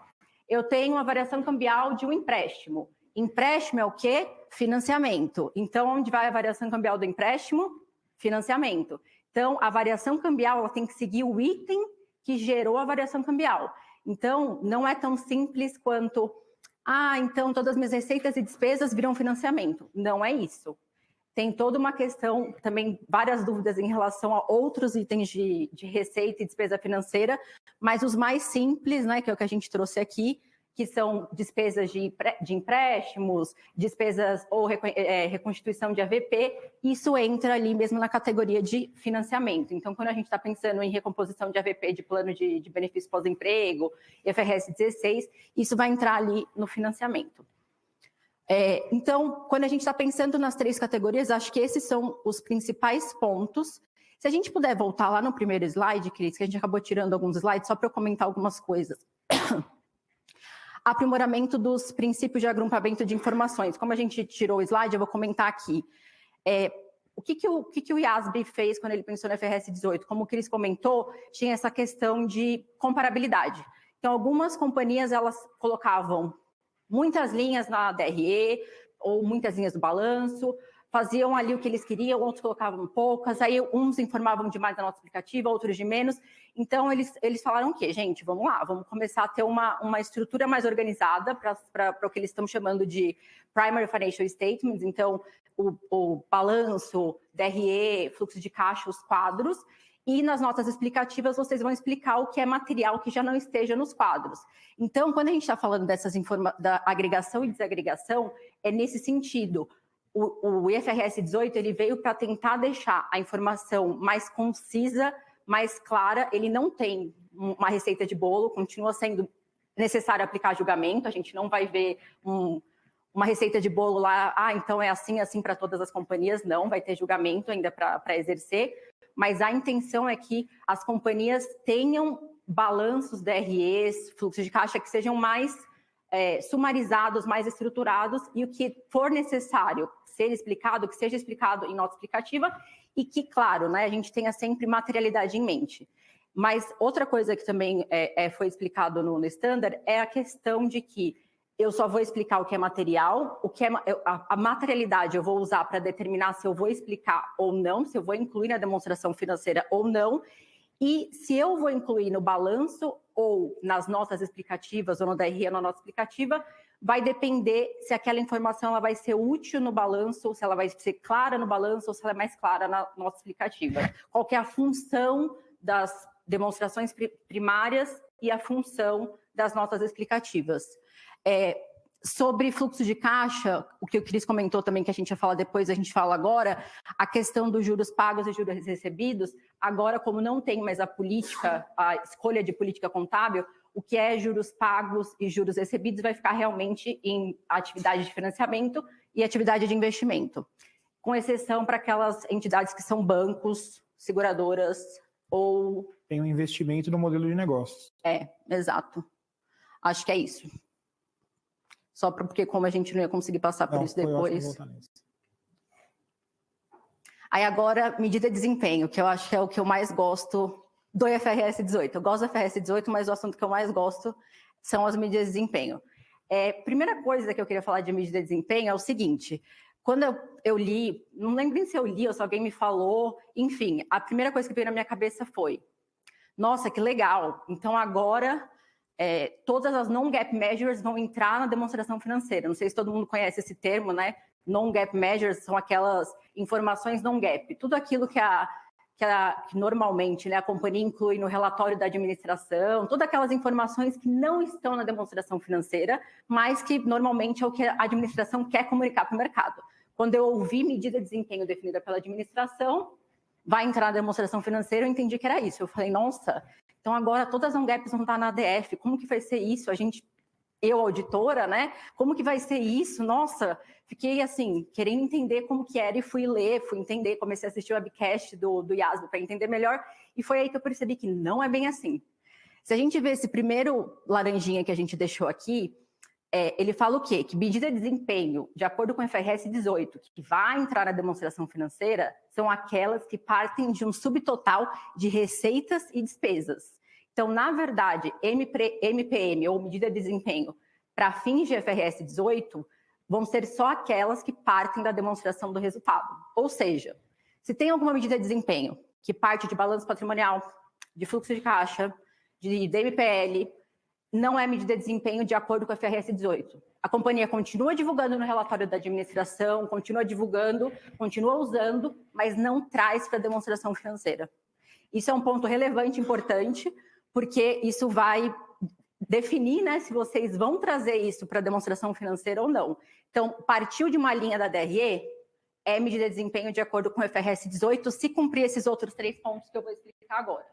Eu tenho uma variação cambial de um empréstimo. Empréstimo é o quê? Financiamento. Então, onde vai a variação cambial do empréstimo? Financiamento. Então, a variação cambial ela tem que seguir o item que gerou a variação cambial. Então, não é tão simples quanto, então todas as minhas receitas e despesas viram financiamento. Não é isso. Tem toda uma questão, também várias dúvidas em relação a outros itens de receita e despesa financeira, mas os mais simples, né, que é o que a gente trouxe aqui, que são despesas de empréstimos, despesas ou reconstituição de AVP, isso entra ali mesmo na categoria de financiamento. Então, quando a gente está pensando em recomposição de AVP de plano de benefício pós-emprego, IFRS 16, isso vai entrar ali no financiamento. Então, quando a gente está pensando nas três categorias, acho que esses são os principais pontos. Se a gente puder voltar lá no primeiro slide, Cris, que a gente acabou tirando alguns slides, só para eu comentar algumas coisas. Aprimoramento dos princípios de agrupamento de informações. Como a gente tirou o slide, eu vou comentar aqui. O que o IASB fez quando ele pensou no IFRS 18? Como o Cris comentou, tinha essa questão de comparabilidade. Então, algumas companhias, elas colocavam muitas linhas na DRE, ou muitas linhas do balanço, faziam ali o que eles queriam, outros colocavam poucas, aí uns informavam demais da nota explicativa, outros de menos. Então, eles falaram o quê? Gente, vamos lá, vamos começar a ter uma estrutura mais organizada para o que eles estão chamando de Primary Financial Statements, então, o balanço, DRE, fluxo de caixa, os quadros, e nas notas explicativas vocês vão explicar o que é material que já não esteja nos quadros. Então, quando a gente está falando da agregação e desagregação, é nesse sentido. O IFRS 18 ele veio para tentar deixar a informação mais concisa, mais clara. Ele não tem uma receita de bolo, continua sendo necessário aplicar julgamento, a gente não vai ver uma receita de bolo lá, então é assim para todas as companhias, não, vai ter julgamento ainda para exercer, mas a intenção é que as companhias tenham balanços, DREs, fluxos de caixa que sejam mais sumarizados, mais estruturados, e o que for necessário ser explicado, que seja explicado em nota explicativa, e que, claro, né, a gente tenha sempre materialidade em mente. Mas outra coisa que também foi explicado no standard é a questão de que eu só vou explicar o que é material, a materialidade eu vou usar para determinar se eu vou explicar ou não, se eu vou incluir na demonstração financeira ou não, e se eu vou incluir no balanço ou nas notas explicativas, ou no DRE ou na nota explicativa, vai depender se aquela informação ela vai ser útil no balanço, se ela vai ser clara no balanço, ou se ela é mais clara na nota explicativa. Qual que é a função das demonstrações primárias e a função das notas explicativas. Sobre fluxo de caixa, o que o Cris comentou também, que a gente ia falar depois, a gente fala agora, a questão dos juros pagos e juros recebidos, agora como não tem mais a escolha de política contábil, o que é juros pagos e juros recebidos vai ficar realmente em atividade de financiamento e atividade de investimento, com exceção para aquelas entidades que são bancos, seguradoras ou... Tem um investimento no modelo de negócios. Exato. Acho que é isso. Só porque como a gente não ia conseguir passar por isso depois. Aí agora, medida de desempenho, que eu acho que é o que eu mais gosto do IFRS 18. Eu gosto do IFRS 18, mas o assunto que eu mais gosto são as medidas de desempenho. Primeira coisa que eu queria falar de medida de desempenho é o seguinte: quando eu li, não lembro nem se eu li ou se alguém me falou, enfim, a primeira coisa que veio na minha cabeça foi: nossa, que legal, então agora todas as non-GAAP measures vão entrar na demonstração financeira. Não sei se todo mundo conhece esse termo, né? Non-GAAP measures são aquelas informações non-GAAP, tudo aquilo que normalmente, né, a companhia inclui no relatório da administração, todas aquelas informações que não estão na demonstração financeira, mas que normalmente é o que a administração quer comunicar para o mercado. Quando eu ouvi medida de desempenho definida pela administração, vai entrar na demonstração financeira, eu entendi que era isso. Eu falei, nossa, então agora todas as non-GAPs vão estar na ADF, como que vai ser isso? Eu, auditora, né? Como que vai ser isso? Nossa, fiquei assim, querendo entender como que era e fui ler, fui entender, comecei a assistir o webcast do IASB para entender melhor, e foi aí que eu percebi que não é bem assim. Se a gente vê esse primeiro laranjinha que a gente deixou aqui, ele fala o quê? Que medida de desempenho, de acordo com o IFRS 18, que vai entrar na demonstração financeira, são aquelas que partem de um subtotal de receitas e despesas. Então, na verdade, MPM, ou medida de desempenho, para fins de IFRS 18, vão ser só aquelas que partem da demonstração do resultado. Ou seja, se tem alguma medida de desempenho que parte de balanço patrimonial, de fluxo de caixa, de DMPL, não é medida de desempenho de acordo com o IFRS 18. A companhia continua divulgando no relatório da administração, continua divulgando, continua usando, mas não traz para a demonstração financeira. Isso é um ponto relevante, importante, porque isso vai definir, né, se vocês vão trazer isso para a demonstração financeira ou não. Então, partiu de uma linha da DRE, é medida de desempenho de acordo com o IFRS 18, se cumprir esses outros 3 pontos que eu vou explicar agora.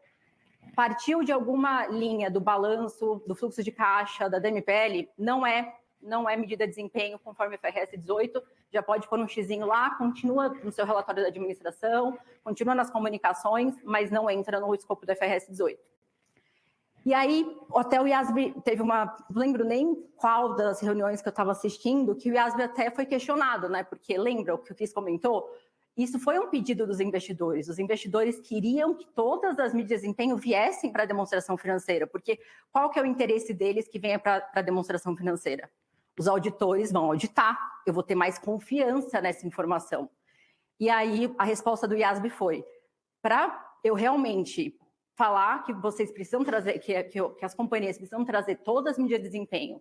Partiu de alguma linha do balanço, do fluxo de caixa, da DMPL, não é medida de desempenho conforme o IFRS 18, já pode pôr um xizinho lá, continua no seu relatório da administração, continua nas comunicações, mas não entra no escopo do IFRS 18. E aí, até o IASB teve não lembro nem qual das reuniões que eu estava assistindo, que o IASB até foi questionado, né? Porque lembra o que o Cris comentou? Isso foi um pedido dos investidores. Os investidores queriam que todas as medidas de desempenho viessem para a demonstração financeira, porque qual que é o interesse deles que venha para a demonstração financeira? Os auditores vão auditar, eu vou ter mais confiança nessa informação. E aí, a resposta do IASB foi: para eu realmente falar que vocês precisam trazer, que as companhias precisam trazer todas as medidas de desempenho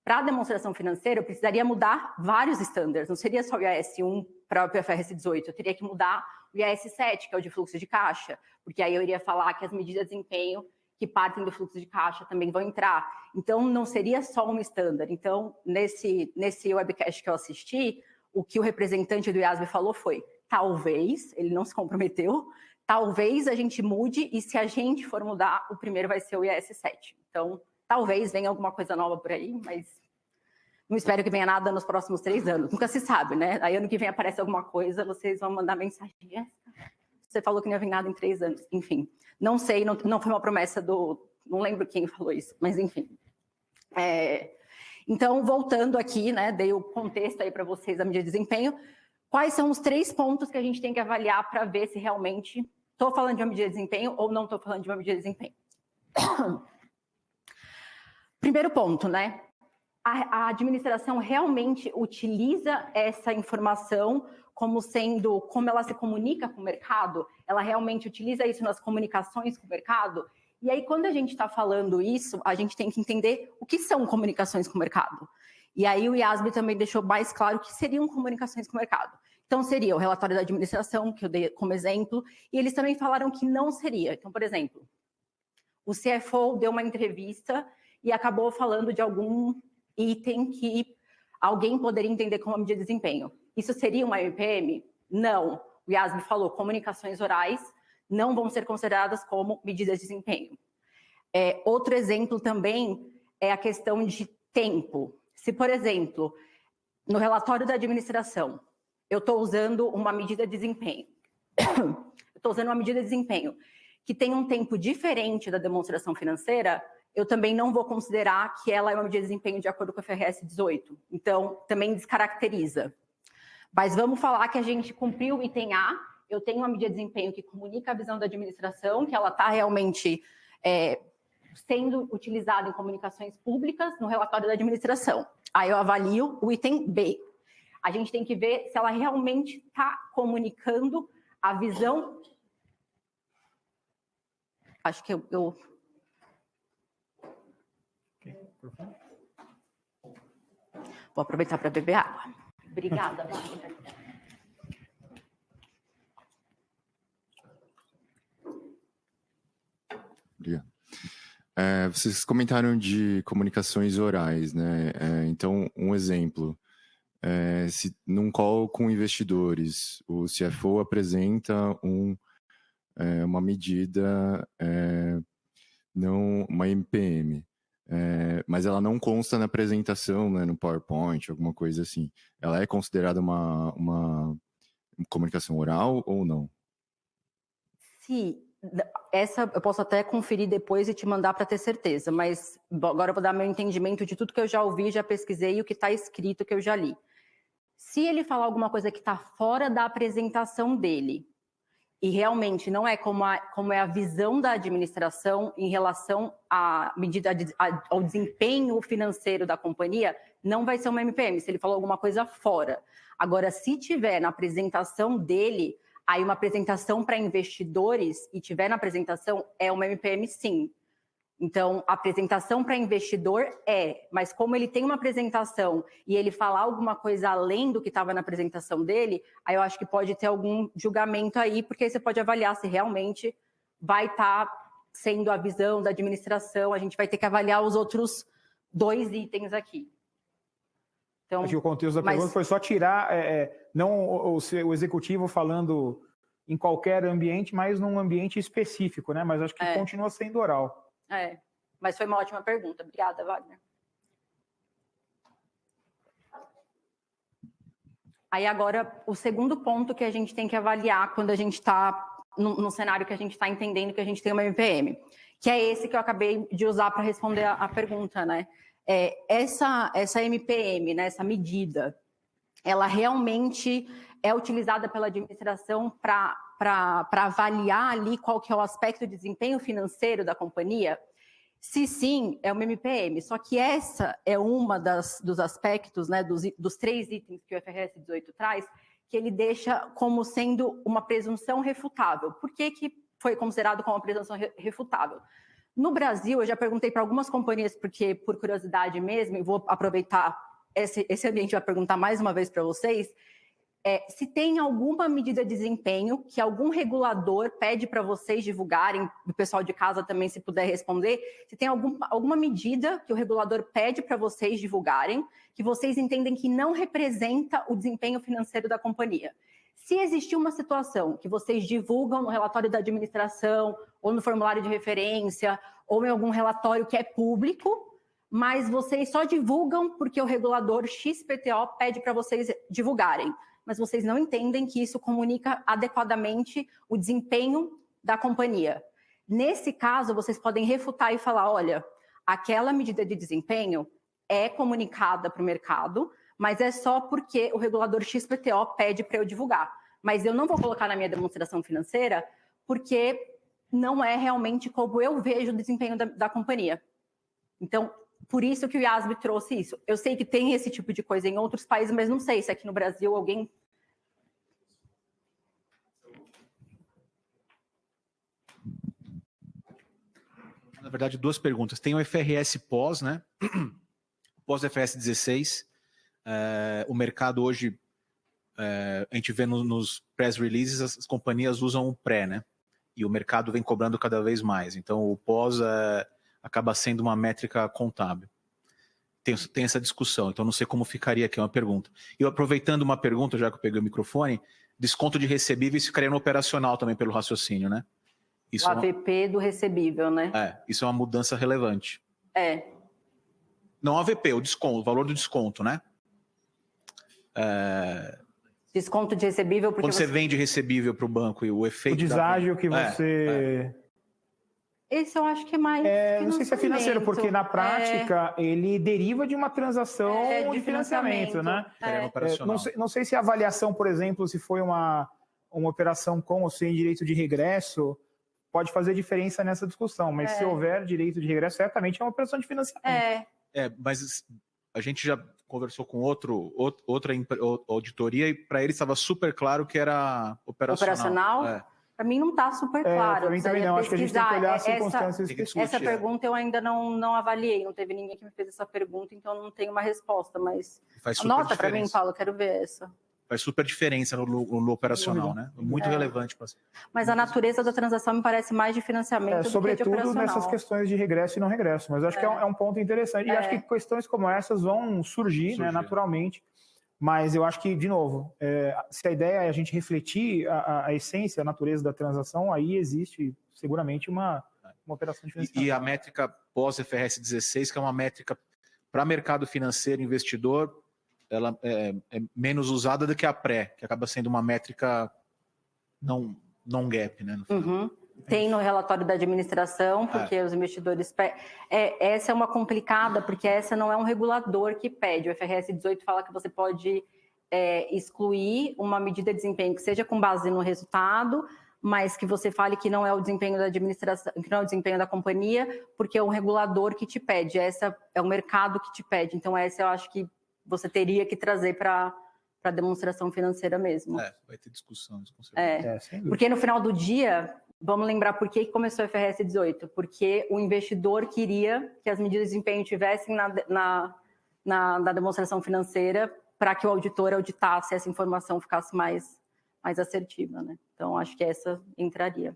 para a demonstração financeira, eu precisaria mudar vários estándares, não seria só o IAS 1 para o IFRS 18, eu teria que mudar o IAS 7, que é o de fluxo de caixa, porque aí eu iria falar que as medidas de desempenho que partem do fluxo de caixa também vão entrar. Então, não seria só um estándar. Então, nesse webcast que eu assisti, o que o representante do IASB falou foi: talvez, ele não se comprometeu, talvez a gente mude, e se a gente for mudar, o primeiro vai ser o IAS 7. Então, talvez venha alguma coisa nova por aí, mas não espero que venha nada nos próximos 3 anos. Nunca se sabe, né? Aí ano que vem aparece alguma coisa, vocês vão mandar mensagem: você falou que não ia vir nada em 3 anos. Enfim, não sei, não foi uma promessa não lembro quem falou isso, mas enfim. Então, voltando aqui, né, dei o contexto aí para vocês da medida de desempenho. Quais são os 3 pontos que a gente tem que avaliar para ver se realmente estou falando de uma medida de desempenho ou não estou falando de uma medida de desempenho? Primeiro ponto, né? A administração realmente utiliza essa informação como ela se comunica com o mercado? Ela realmente utiliza isso nas comunicações com o mercado? E aí, quando a gente está falando isso, a gente tem que entender o que são comunicações com o mercado. E aí o IASB também deixou mais claro que seriam comunicações com o mercado. Então, seria o relatório da administração, que eu dei como exemplo, e eles também falaram que não seria. Então, por exemplo, o CFO deu uma entrevista e acabou falando de algum item que alguém poderia entender como medida de desempenho. Isso seria uma MPM? Não. O IASB falou: comunicações orais não vão ser consideradas como medidas de desempenho. Outro exemplo também é a questão de tempo. Se, por exemplo, no relatório da administração, eu estou usando uma medida de desempenho, que tem um tempo diferente da demonstração financeira, eu também não vou considerar que ela é uma medida de desempenho de acordo com a FRS 18. Então, também descaracteriza. Mas vamos falar que a gente cumpriu o item A, eu tenho uma medida de desempenho que comunica a visão da administração, que ela está realmente sendo utilizada em comunicações públicas no relatório da administração. Aí eu avalio o item B. A gente tem que ver se ela realmente está comunicando a visão... Acho que eu... Vou aproveitar para beber água. Obrigada, Wagner. Obrigado. Vocês comentaram de comunicações orais, né? Então, um exemplo. Se num call com investidores, o CFO apresenta uma medida, não uma MPM, mas ela não consta na apresentação, né, no PowerPoint, alguma coisa assim. Ela é considerada uma comunicação oral ou não? Sim, essa eu posso até conferir depois e te mandar para ter certeza, mas agora eu vou dar meu entendimento de tudo que eu já ouvi, já pesquisei e o que está escrito que eu já li. Se ele falar alguma coisa que está fora da apresentação dele, e realmente não é como é a visão da administração em relação à medida ao desempenho financeiro da companhia, não vai ser uma MPM, se ele falou alguma coisa fora. Agora, se tiver na apresentação dele, aí uma apresentação para investidores, e tiver na apresentação, é uma MPM sim. Então, a apresentação para investidor mas como ele tem uma apresentação e ele falar alguma coisa além do que estava na apresentação dele, aí eu acho que pode ter algum julgamento aí, porque aí você pode avaliar se realmente vai estar sendo a visão da administração, a gente vai ter que avaliar os outros 2 itens aqui. Então, acho que o contexto da pergunta foi só tirar, não o executivo falando em qualquer ambiente, mas num ambiente específico, né? Mas acho que continua sendo oral. Mas foi uma ótima pergunta. Obrigada, Wagner. Aí agora, o segundo ponto que a gente tem que avaliar quando a gente está no cenário que a gente está entendendo que a gente tem uma MPM, que é esse que eu acabei de usar para responder a pergunta, né? Essa MPM, né, essa medida, ela realmente é utilizada pela administração para avaliar ali qual que é o aspecto de desempenho financeiro da companhia? Se sim, é uma MPM. Só que essa é uma dos aspectos, né, dos 3 itens que o FRS 18 traz, que ele deixa como sendo uma presunção refutável. Por que foi considerado como uma presunção refutável? No Brasil, eu já perguntei para algumas companhias, porque por curiosidade mesmo, e vou aproveitar esse ambiente para perguntar mais uma vez para vocês, se tem alguma medida de desempenho que algum regulador pede para vocês divulgarem, o pessoal de casa também, se puder responder, se tem alguma medida que o regulador pede para vocês divulgarem, que vocês entendem que não representa o desempenho financeiro da companhia. Se existir uma situação que vocês divulgam no relatório da administração, ou no formulário de referência, ou em algum relatório que é público, mas vocês só divulgam porque o regulador XPTO pede para vocês divulgarem, mas vocês não entendem que isso comunica adequadamente o desempenho da companhia. Nesse caso, vocês podem refutar e falar, olha, aquela medida de desempenho é comunicada para o mercado, mas é só porque o regulador XPTO pede para eu divulgar. Mas eu não vou colocar na minha demonstração financeira porque não é realmente como eu vejo o desempenho da companhia. Então, por isso que o IASB trouxe isso. Eu sei que tem esse tipo de coisa em outros países, mas não sei se aqui no Brasil alguém... Na verdade, 2 perguntas. Tem o FRS pós, né? Pós-FRS 16. O mercado hoje, a gente vê nos press releases, as companhias usam o pré, né? E o mercado vem cobrando cada vez mais. Então, o pós acaba sendo uma métrica contábil. Tem essa discussão, então não sei como ficaria aqui, uma pergunta. E aproveitando uma pergunta, já que eu peguei o microfone, desconto de recebíveis ficaria no operacional também pelo raciocínio, né? Isso o AVP do recebível, né? Isso é uma mudança relevante. Não AVP, o desconto, o valor do desconto, né? Desconto de recebível... porque quando você vende recebível para o banco e o efeito... O deságio que você... Esse eu acho que é mais não sei se é financeiro, porque na prática ele deriva de uma transação de financiamento, né? Não sei se a avaliação, por exemplo, se foi uma operação com ou sem direito de regresso, pode fazer diferença nessa discussão, mas se houver direito de regresso, certamente é uma operação de financiamento. Mas a gente já conversou com outra auditoria e para eles estava super claro que era operacional. Para mim não está super claro. Para mim também não. Acho que a gente tem que olhar as circunstâncias específicas. Essa pergunta eu ainda não avaliei. Não teve ninguém que me fez essa pergunta, então não tenho uma resposta. Mas anota para mim, Paulo, quero ver essa. Faz super diferença no operacional, né? Muito relevante. Mas a natureza da transação me parece mais de financiamento do que de operacional. Sobretudo nessas questões de regresso e não regresso. Mas eu acho que é um ponto interessante. E acho que questões como essas vão surgir. Né, naturalmente. Mas eu acho que, de novo, se a ideia é a gente refletir a essência, a natureza da transação, aí existe seguramente uma operação de financiamento. E a métrica pós-FRS 16, que é uma métrica para mercado financeiro, investidor, ela é menos usada do que a pré, que acaba sendo uma métrica non-gap, né? Tem no relatório da administração, porque os investidores... essa é uma complicada, porque essa não é um regulador que pede. O FRS 18 fala que você pode excluir uma medida de desempenho que seja com base no resultado, mas que você fale que não é o desempenho da administração, que não é o desempenho da companhia, porque é um regulador que te pede. Essa é o mercado que te pede. Então, essa eu acho que você teria que trazer para a demonstração financeira mesmo. Vai ter discussão, com certeza. Porque no final do dia... Vamos lembrar por que começou o FRS 18. Porque o investidor queria que as medidas de desempenho estivessem na demonstração financeira para que o auditor auditasse essa informação ficasse mais assertiva, né? Então, acho que essa entraria.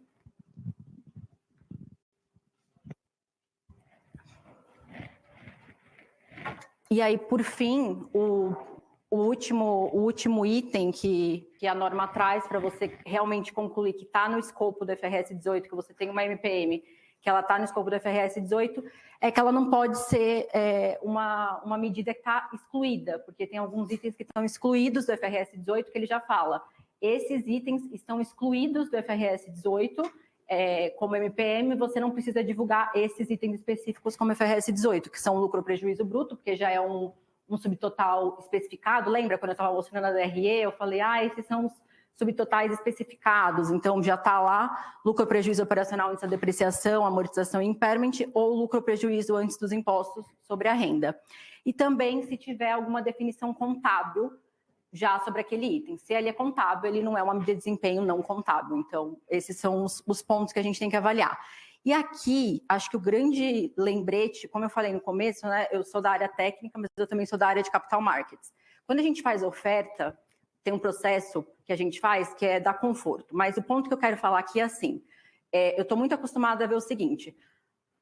E aí, por fim, o último item que a norma traz para você realmente concluir que está no escopo do FRS 18, que você tem uma MPM, que ela está no escopo do FRS 18, é que ela não pode ser uma medida que está excluída, porque tem alguns itens que estão excluídos do FRS 18, que ele já fala. Esses itens estão excluídos do FRS 18, como MPM, você não precisa divulgar esses itens específicos como FRS 18, que são lucro prejuízo bruto, porque já é um subtotal especificado. Lembra quando eu estava mostrando a DRE, eu falei, esses são os subtotais especificados, então já está lá lucro prejuízo operacional antes da depreciação, amortização e impairment, ou lucro prejuízo antes dos impostos sobre a renda. E também se tiver alguma definição contábil já sobre aquele item. Se ele é contábil, ele não é uma medida de desempenho não contábil. Então, esses são os pontos que a gente tem que avaliar. E aqui, acho que o grande lembrete, como eu falei no começo, né, eu sou da área técnica, mas eu também sou da área de capital markets. Quando a gente faz oferta, tem um processo que a gente faz que é dar conforto. Mas o ponto que eu quero falar aqui é assim, eu estou muito acostumada a ver o seguinte,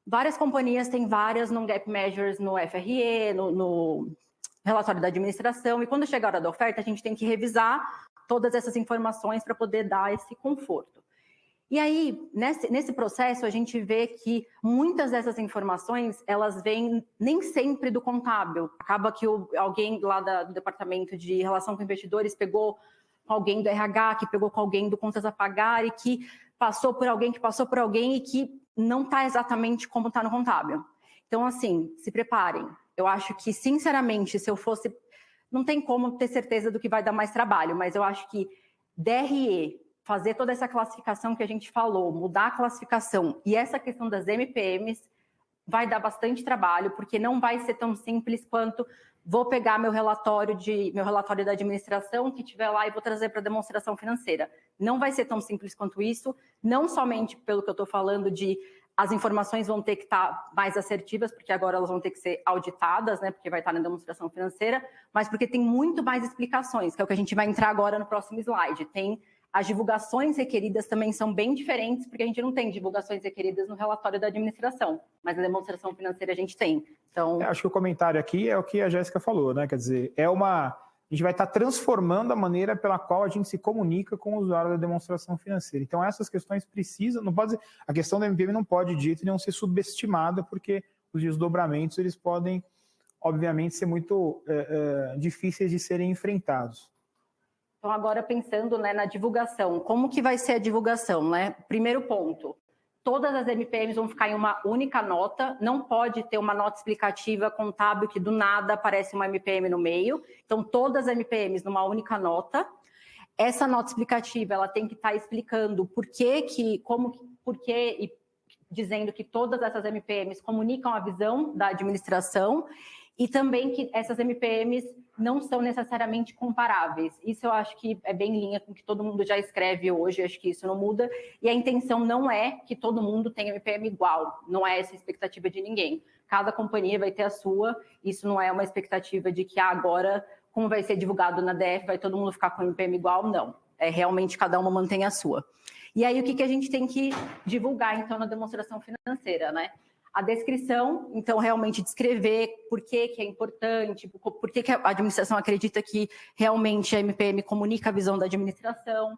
várias companhias têm várias non-gap measures no FRE, no relatório da administração, e quando chega a hora da oferta, a gente tem que revisar todas essas informações para poder dar esse conforto. E aí, nesse processo, a gente vê que muitas dessas informações, elas vêm nem sempre do contábil. Acaba que alguém lá do departamento de relação com investidores pegou com alguém do RH, que pegou com alguém do contas a pagar e que passou por alguém e que não está exatamente como está no contábil. Então, assim, se preparem. Eu acho que, sinceramente, se eu fosse... Não tem como ter certeza do que vai dar mais trabalho, mas eu acho que DRE... fazer toda essa classificação que a gente falou, mudar a classificação e essa questão das MPMs vai dar bastante trabalho, porque não vai ser tão simples quanto vou pegar meu relatório da administração que tiver lá e vou trazer para a demonstração financeira. Não vai ser tão simples quanto isso, não somente pelo que eu estou falando de as informações vão ter que estar mais assertivas, porque agora elas vão ter que ser auditadas, né, porque vai estar na demonstração financeira, mas porque tem muito mais explicações, que é o que a gente vai entrar agora no próximo slide. As divulgações requeridas também são bem diferentes, porque a gente não tem divulgações requeridas no relatório da administração, mas na demonstração financeira a gente tem. Então, acho que o comentário aqui é o que a Jéssica falou, né? Quer dizer, a gente vai estar transformando a maneira pela qual a gente se comunica com o usuário da demonstração financeira. Então, essas questões precisam, a questão da MPM não pode, de jeito nenhum, ser subestimada, porque os desdobramentos, eles podem, obviamente, ser muito difíceis de serem enfrentados. Então, agora pensando, né, na divulgação, como que vai ser a divulgação, né? Primeiro ponto, todas as MPMs vão ficar em uma única nota, não pode ter uma nota explicativa contábil que do nada aparece uma MPM no meio. Então, todas as MPMs numa única nota. Essa nota explicativa, ela tem que estar explicando por quê e dizendo que todas essas MPMs comunicam a visão da administração e também que essas MPMs não são necessariamente comparáveis. Isso eu acho que é bem em linha com o que todo mundo já escreve hoje, acho que isso não muda. E a intenção não é que todo mundo tenha MPM igual, não é essa a expectativa de ninguém. Cada companhia vai ter a sua, isso não é uma expectativa de que agora, como vai ser divulgado na DF, vai todo mundo ficar com MPM igual, não. É realmente cada uma mantém a sua. E aí o que a gente tem que divulgar, então, na demonstração financeira, né? A descrição, então, realmente descrever por que é importante, por que a administração acredita que realmente a MPM comunica a visão da administração,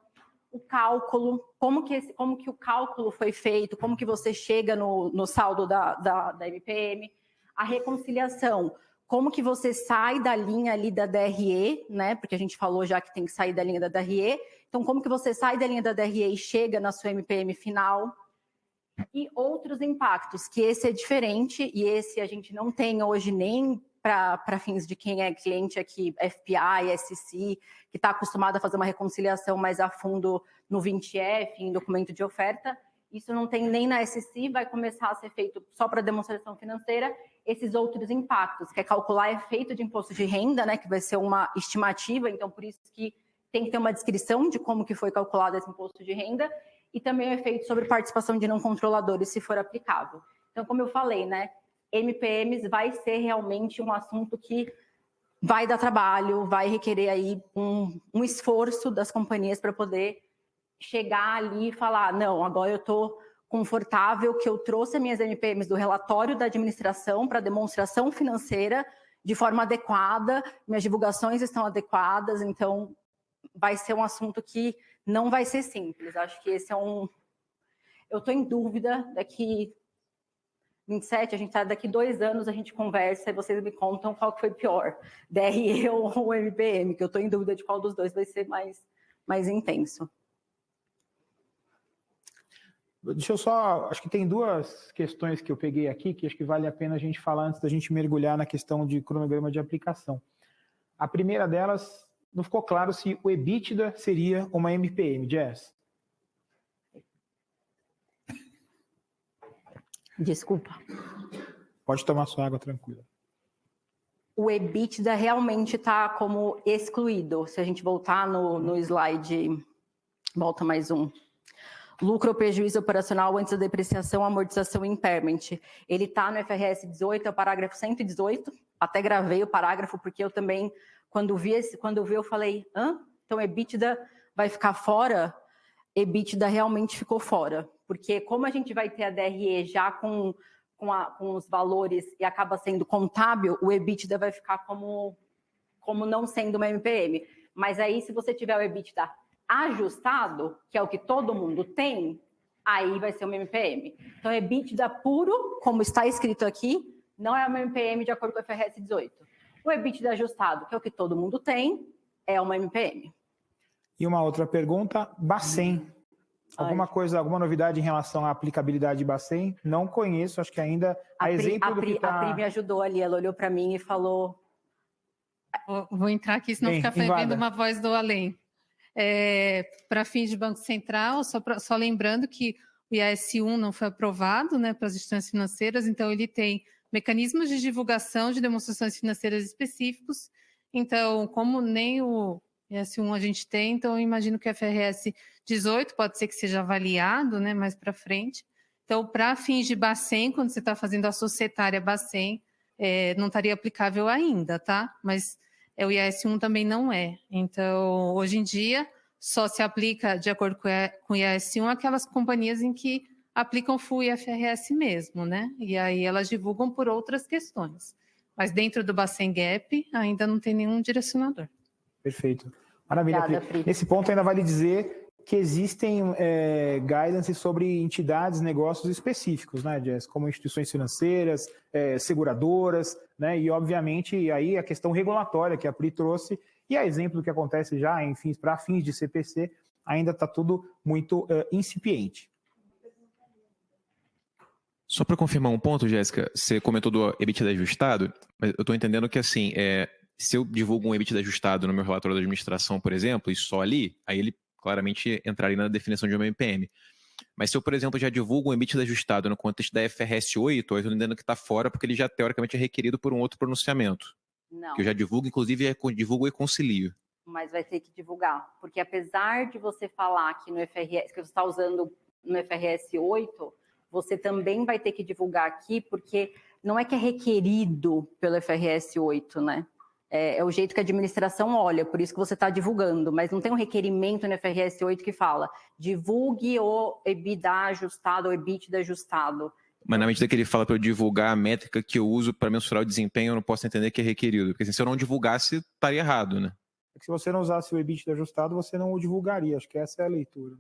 o cálculo, como que o cálculo foi feito, como que você chega no saldo da MPM, a reconciliação, como que você sai da linha ali da DRE, né? Porque a gente falou já que tem que sair da linha da DRE. Então, como que você sai da linha da DRE e chega na sua MPM final? E outros impactos, que esse é diferente, e esse a gente não tem hoje nem para fins de quem é cliente aqui, FPI, SC, que está acostumado a fazer uma reconciliação mais a fundo no 20F, em documento de oferta. Isso não tem nem na SC, vai começar a ser feito só para demonstração financeira. Esses outros impactos, que é calcular efeito de imposto de renda, né, que vai ser uma estimativa, então por isso que tem que ter uma descrição de como que foi calculado esse imposto de renda, e também o efeito sobre participação de não controladores, se for aplicável. Então, como eu falei, né, MPMs vai ser realmente um assunto que vai dar trabalho, vai requerer aí um esforço das companhias para poder chegar ali e falar, não, agora eu estou confortável que eu trouxe as minhas MPMs do relatório da administração para demonstração financeira de forma adequada, minhas divulgações estão adequadas, então vai ser um assunto que não vai ser simples. Acho que esse é eu estou em dúvida, daqui 27, daqui 2 anos a gente conversa e vocês me contam qual que foi pior, DRE ou MPM, que eu estou em dúvida de qual dos dois vai ser mais intenso. Deixa eu só, acho que tem 2 questões que eu peguei aqui, que acho que vale a pena a gente falar antes da gente mergulhar na questão de cronograma de aplicação. A primeira delas, não ficou claro se o EBITDA seria uma MPM, Jess. Desculpa. Pode tomar sua água tranquila. O EBITDA realmente está como excluído. Se a gente voltar no slide, volta mais um. Lucro ou prejuízo operacional antes da depreciação, amortização e impairment. Ele está no FRS 18, é o parágrafo 118. Até gravei o parágrafo, porque eu também, quando vi, eu falei, então EBITDA vai ficar fora? EBITDA realmente ficou fora. Porque como a gente vai ter a DRE já com os valores e acaba sendo contábil, o EBITDA vai ficar como não sendo uma MPM. Mas aí, se você tiver o EBITDA ajustado, que é o que todo mundo tem, aí vai ser uma MPM. Então, EBITDA puro, como está escrito aqui, não é uma MPM de acordo com o FRS 18. O EBITDA ajustado, que é o que todo mundo tem, é uma MPM. E uma outra pergunta, Bacen. Alguma novidade em relação à aplicabilidade de Bacen? Não conheço, acho que ainda A Pri me ajudou ali, ela olhou para mim e falou... Vou entrar aqui, senão ficar vendo uma voz do além. Para fins de Banco Central, só lembrando que o IAS-1 não foi aprovado, né, para as instituições financeiras, então ele tem mecanismos de divulgação de demonstrações financeiras específicos, então como nem o IAS-1 a gente tem, então eu imagino que o FRS 18 pode ser que seja avaliado, né, mais para frente. Então, para fins de Bacen, quando você está fazendo a societária Bacen, não estaria aplicável ainda, tá? Mas o IAS-1 também não é. Então, hoje em dia, só se aplica, de acordo com o IAS-1, aquelas companhias em que aplicam full IFRS mesmo, né? E aí elas divulgam por outras questões. Mas dentro do Bacen Gap, ainda não tem nenhum direcionador. Perfeito. Maravilha, Obrigada, Pri. Nesse ponto, ainda vale dizer que existem guidance sobre entidades, negócios específicos, né, Jess? Como instituições financeiras, seguradoras, né? E, obviamente, aí a questão regulatória que a Pri trouxe, e a exemplo do que acontece já, para fins de CPC, ainda está tudo muito incipiente. Só para confirmar um ponto, Jéssica, você comentou do EBITDA ajustado, mas eu estou entendendo que assim, se eu divulgo um EBITDA ajustado no meu relatório da administração, por exemplo, e só ali, aí ele claramente entraria na definição de uma MPM. Mas se eu, por exemplo, já divulgo um EBITDA ajustado no contexto da FRS 8, eu estou entendendo que está fora porque ele já teoricamente é requerido por um outro pronunciamento. Não. Que eu já divulgo, inclusive, divulgo e concilio. Mas vai ter que divulgar, porque apesar de você falar que no FRS, que você está usando no FRS 8, você também vai ter que divulgar aqui, porque não é que é requerido pelo FRS 8, né? É o jeito que a administração olha, por isso que você está divulgando, mas não tem um requerimento no FRS 8 que fala divulgue o EBITDA ajustado, o EBITDA ajustado. Mas na medida que ele fala para eu divulgar a métrica que eu uso para mensurar o desempenho, eu não posso entender que é requerido, porque assim, se eu não divulgasse, estaria errado, né? Se você não usasse o EBITDA ajustado, você não o divulgaria, acho que essa é a leitura.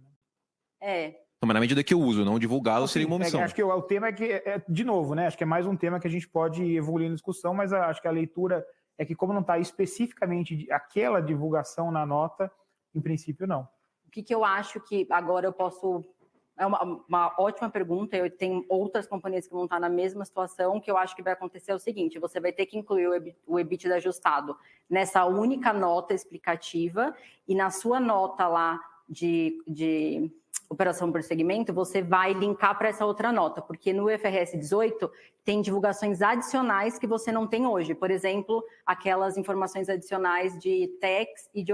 Né? Então, mas na medida que eu uso, não divulgá-lo seria uma omissão. Acho que o tema é que, de novo, né? Acho que é mais um tema que a gente pode evoluir na discussão, mas acho que a leitura é que, como não está especificamente aquela divulgação na nota, em princípio, não. O que eu acho que agora eu posso... É uma ótima pergunta, eu tenho outras companhias que vão estar na mesma situação, que eu acho que vai acontecer o seguinte, você vai ter que incluir o EBITDA ajustado nessa única nota explicativa e na sua nota lá de operação por segmento, você vai linkar para essa outra nota, porque no IFRS 18 tem divulgações adicionais que você não tem hoje. Por exemplo, aquelas informações adicionais de tax e de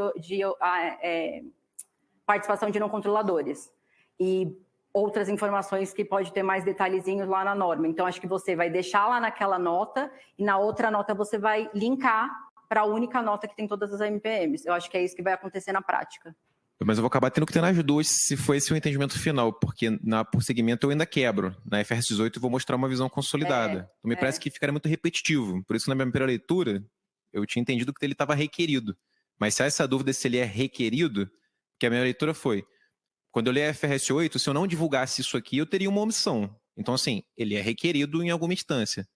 participação de não controladores. E outras informações que pode ter mais detalhezinhos lá na norma. Então, acho que você vai deixar lá naquela nota e na outra nota você vai linkar para a única nota que tem todas as MPMs. Eu acho que é isso que vai acontecer na prática. Mas eu vou acabar tendo que ter nas duas se for esse o entendimento final, porque por segmento eu ainda quebro. Na FRS 18 eu vou mostrar uma visão consolidada. Então me parece que ficaria muito repetitivo. Por isso que na minha primeira leitura eu tinha entendido que ele estava requerido. Mas se há essa dúvida se ele é requerido, que a minha leitura foi, quando eu li a FRS 8, se eu não divulgasse isso aqui, eu teria uma omissão. Então assim, ele é requerido em alguma instância.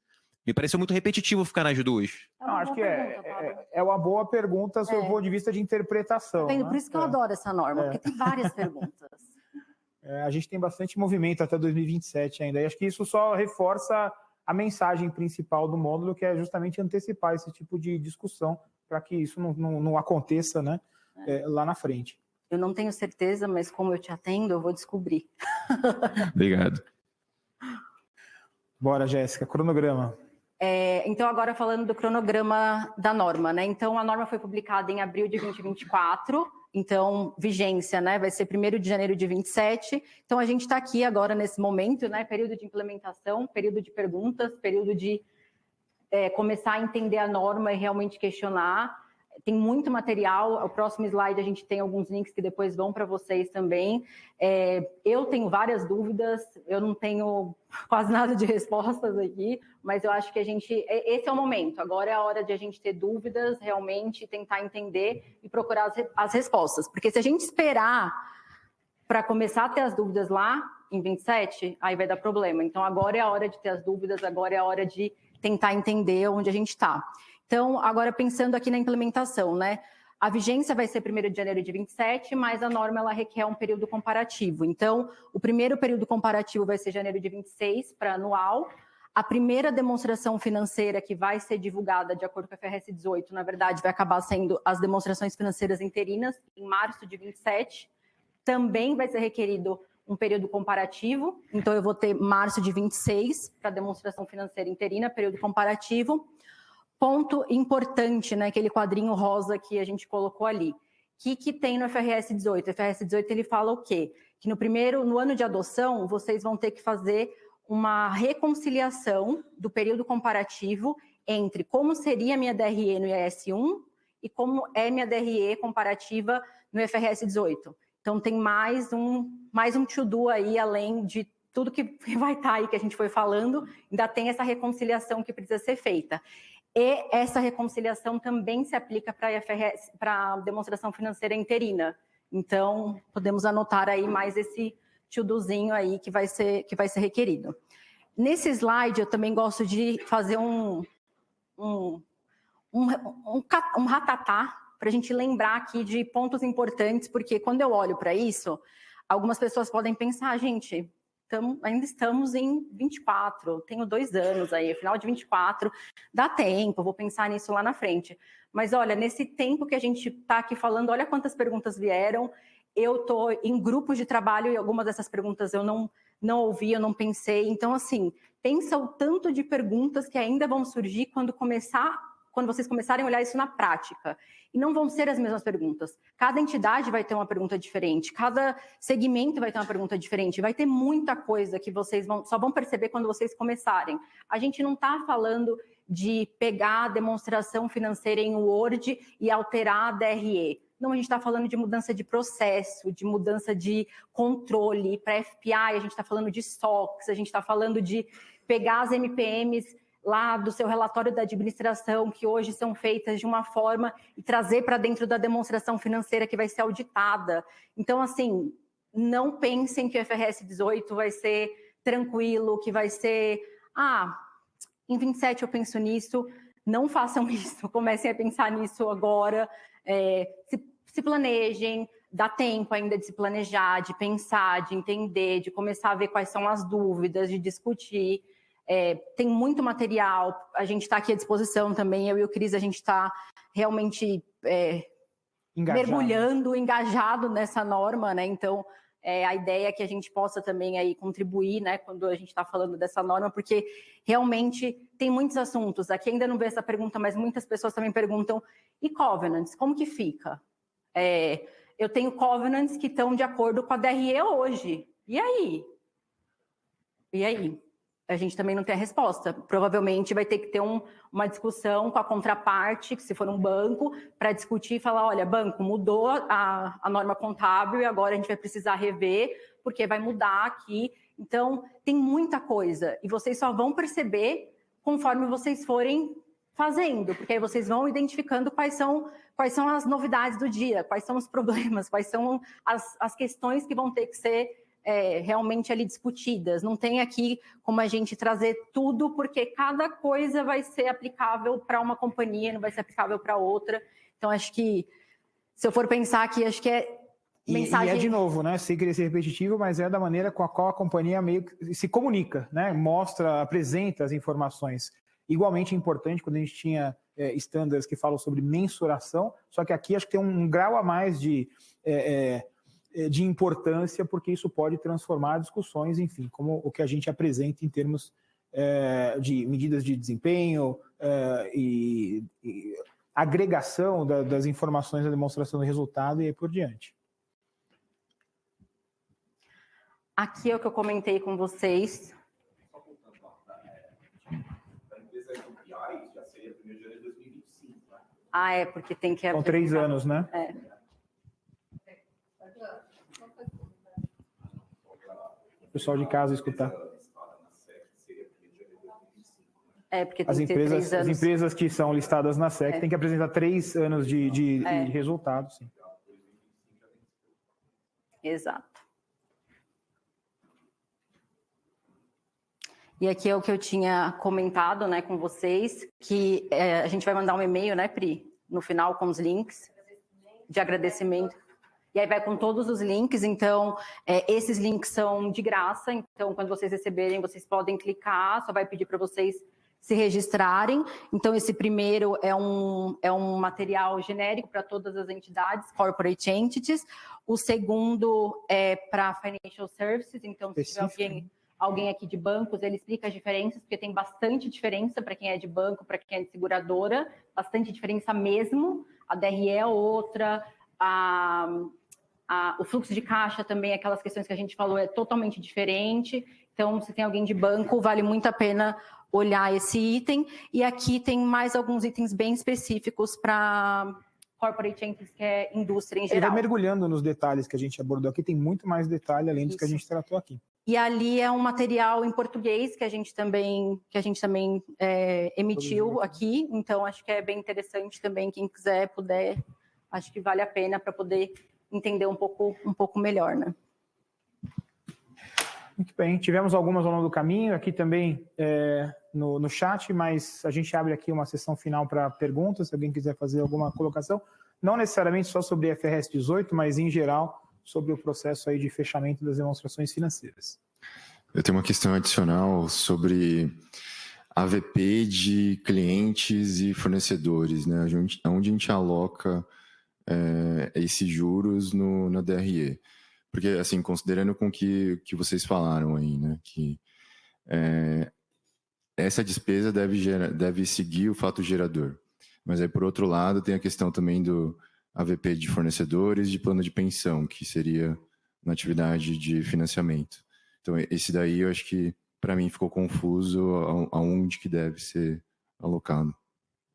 Me pareceu muito repetitivo ficar nas duas. Não, acho que é uma boa pergunta sob o ponto de vista de interpretação. Tá vendo? Por isso que eu adoro essa norma, porque tem várias perguntas. A gente tem bastante movimento até 2027 ainda. E acho que isso só reforça a mensagem principal do módulo, que é justamente antecipar esse tipo de discussão para que isso não aconteça, né, lá na frente. Eu não tenho certeza, mas como eu te atendo, eu vou descobrir. Obrigado. Bora, Jéssica, cronograma. Então, agora falando do cronograma da norma, né? Então, a norma foi publicada em abril de 2024, então, vigência, né? Vai ser 1º de janeiro de 27. Então, a gente está aqui agora nesse momento, né? Período de implementação, período de perguntas, período de começar a entender a norma e realmente questionar. Tem muito material, o próximo slide a gente tem alguns links que depois vão para vocês também. Eu tenho várias dúvidas, eu não tenho quase nada de respostas aqui, mas eu acho que esse é o momento, agora é a hora de a gente ter dúvidas, realmente tentar entender e procurar as respostas. Porque se a gente esperar para começar a ter as dúvidas lá em 27, aí vai dar problema. Então agora é a hora de ter as dúvidas, agora é a hora de tentar entender onde a gente está. Então, agora pensando aqui na implementação, né? A vigência vai ser 1º de janeiro de 27, mas a norma ela requer um período comparativo. Então, o primeiro período comparativo vai ser janeiro de 26 para anual. A primeira demonstração financeira que vai ser divulgada de acordo com a FRS 18, na verdade, vai acabar sendo as demonstrações financeiras interinas em março de 27. Também vai ser requerido um período comparativo. Então, eu vou ter março de 26 para demonstração financeira interina, período comparativo. Ponto importante, né, aquele quadrinho rosa que a gente colocou ali. O que tem no FRS 18? O FRS 18 ele fala o quê? Que no ano de adoção, vocês vão ter que fazer uma reconciliação do período comparativo entre como seria a minha DRE no IAS1 e como é minha DRE comparativa no FRS 18. Então, tem mais um to-do aí, além de tudo que vai estar aí que a gente foi falando, ainda tem essa reconciliação que precisa ser feita. E essa reconciliação também se aplica para a demonstração financeira interina. Então, podemos anotar aí mais esse to-dozinho aí que vai ser requerido. Nesse slide, eu também gosto de fazer um ratatá para a gente lembrar aqui de pontos importantes, porque quando eu olho para isso, algumas pessoas podem pensar, gente, ainda estamos em 24, eu tenho 2 anos aí, final de 24, dá tempo, eu vou pensar nisso lá na frente. Mas olha, nesse tempo que a gente está aqui falando, olha quantas perguntas vieram, eu estou em grupos de trabalho e algumas dessas perguntas eu não ouvi, eu não pensei. Então, assim, pensa o tanto de perguntas que ainda vão surgir quando vocês começarem a olhar isso na prática. E não vão ser as mesmas perguntas. Cada entidade vai ter uma pergunta diferente, cada segmento vai ter uma pergunta diferente, vai ter muita coisa que vocês só vão perceber quando vocês começarem. A gente não está falando de pegar a demonstração financeira em Word e alterar a DRE. Não, a gente está falando de mudança de processo, de mudança de controle. Para FPI, a gente está falando de SOX, a gente está falando de pegar as MPMs lá do seu relatório da administração, que hoje são feitas de uma forma, e trazer para dentro da demonstração financeira que vai ser auditada. Então, assim, não pensem que o FRS 18 vai ser tranquilo, que vai ser, em 27 eu penso nisso. Não façam isso, comecem a pensar nisso agora, se planejem, dá tempo ainda de se planejar, de pensar, de entender, de começar a ver quais são as dúvidas, de discutir. Tem muito material, a gente está aqui à disposição também, eu e o Cris, a gente está realmente mergulhando, engajado nessa norma, né? Então, a ideia é que a gente possa também aí contribuir, né, quando a gente está falando dessa norma, porque realmente tem muitos assuntos. Aqui ainda não vejo essa pergunta, mas muitas pessoas também perguntam, e covenants, como que fica? Eu tenho covenants que estão de acordo com a DRE hoje, e aí? E aí? A gente também não tem a resposta. Provavelmente vai ter que ter uma discussão com a contraparte, que se for um banco, para discutir e falar, olha, banco, mudou a norma contábil e agora a gente vai precisar rever, porque vai mudar aqui. Então, tem muita coisa. E vocês só vão perceber conforme vocês forem fazendo, porque aí vocês vão identificando quais são as novidades do dia, quais são os problemas, quais são as questões que vão ter que ser realmente ali discutidas. Não tem aqui como a gente trazer tudo, porque cada coisa vai ser aplicável para uma companhia, não vai ser aplicável para outra. Então, acho que, se eu for pensar aqui, acho que mensagem... E de novo, né? Sem querer ser repetitivo, mas é da maneira com a qual a companhia meio que se comunica, né? Mostra, apresenta as informações. Igualmente importante quando a gente tinha standards que falam sobre mensuração, só que aqui acho que tem um grau a mais de importância, porque isso pode transformar discussões, enfim, como o que a gente apresenta em termos de medidas de desempenho e agregação das informações da demonstração do resultado e aí por diante. Aqui é o que eu comentei com vocês. Porque tem que... São 3 anos, né? O pessoal de casa escutar. Porque tem as empresas que são listadas na SEC têm que apresentar 3 anos de resultado, sim. Exato. E aqui é o que eu tinha comentado, né, com vocês, que a gente vai mandar um e-mail, né, Pri, no final com os links de agradecimento. E aí vai com todos os links, então esses links são de graça, então quando vocês receberem, vocês podem clicar, só vai pedir para vocês se registrarem. Então esse primeiro é um material genérico para todas as entidades, corporate entities. O segundo é para financial services, então se tiver alguém aqui de bancos, ele explica as diferenças, porque tem bastante diferença para quem é de banco, para quem é de seguradora, bastante diferença mesmo. A DRE é outra, o fluxo de caixa também, aquelas questões que a gente falou, é totalmente diferente. Então, se tem alguém de banco, vale muito a pena olhar esse item. E aqui tem mais alguns itens bem específicos para corporate entities, que é indústria em geral. Ele vai mergulhando nos detalhes que a gente abordou aqui, tem muito mais detalhe além dos que a gente tratou aqui. E ali é um material em português que a gente também emitiu aqui, então acho que é bem interessante também, quem quiser, puder, acho que vale a pena para poder entender um pouco melhor, né? Muito bem, tivemos algumas ao longo do caminho, aqui também no chat, mas a gente abre aqui uma sessão final para perguntas, se alguém quiser fazer alguma colocação, não necessariamente só sobre FRS 18, mas em geral sobre o processo aí de fechamento das demonstrações financeiras. Eu tenho uma questão adicional sobre AVP de clientes e fornecedores, né? Onde a gente aloca esses juros na DRE? Porque, assim, considerando com que vocês falaram aí, né? Que essa despesa deve seguir o fato gerador. Mas aí, por outro lado, tem a questão também do AVP de fornecedores de plano de pensão, que seria na atividade de financiamento. Então, esse daí eu acho que, para mim, ficou confuso aonde que deve ser alocado.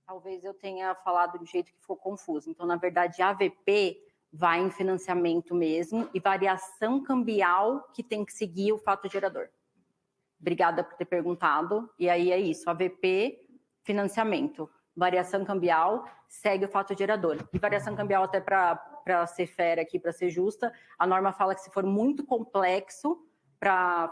Talvez eu tenha falado do jeito que ficou confuso. Então, na verdade, AVP vai em financiamento mesmo e variação cambial que tem que seguir o fato gerador. Obrigada por ter perguntado. E aí é isso, AVP, financiamento. Variação cambial, segue o fato gerador. E variação cambial, até para ser fair aqui, para ser justa, a norma fala que se for muito complexo,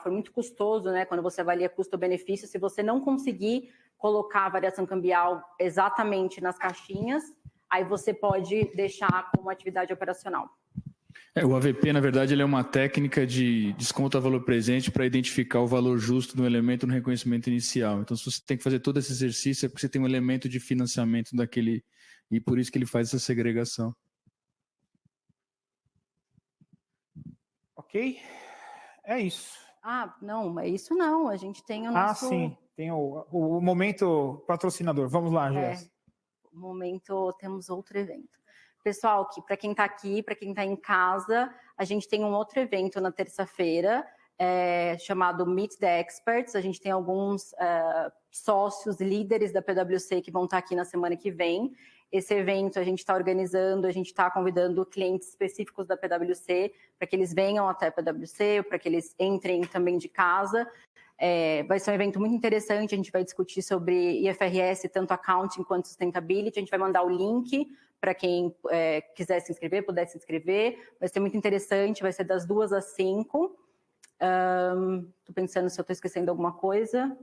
for muito custoso, né, quando você avalia custo-benefício, se você não conseguir colocar a variação cambial exatamente nas caixinhas, aí você pode deixar como atividade operacional. O AVP, na verdade, ele é uma técnica de desconto a valor presente para identificar o valor justo do elemento no reconhecimento inicial. Então, se você tem que fazer todo esse exercício, é porque você tem um elemento de financiamento daquele, e por isso que ele faz essa segregação. Ok? É isso. Não, é isso não. A gente tem o nosso... sim. Tem o momento patrocinador. Vamos lá, Jéssica. No momento, temos outro evento. Pessoal, para quem está aqui, para quem está em casa, a gente tem um outro evento na terça-feira, chamado Meet the Experts. A gente tem alguns sócios, líderes da PwC que vão estar aqui na semana que vem. Esse evento a gente está organizando, a gente está convidando clientes específicos da PwC para que eles venham até a PwC, para que eles entrem também de casa. Vai ser um evento muito interessante, a gente vai discutir sobre IFRS, tanto accounting quanto sustainability. A gente vai mandar o link para quem quiser se inscrever, puder se inscrever. Vai ser muito interessante, vai ser das 2 às 5. Estou pensando se eu estou esquecendo alguma coisa.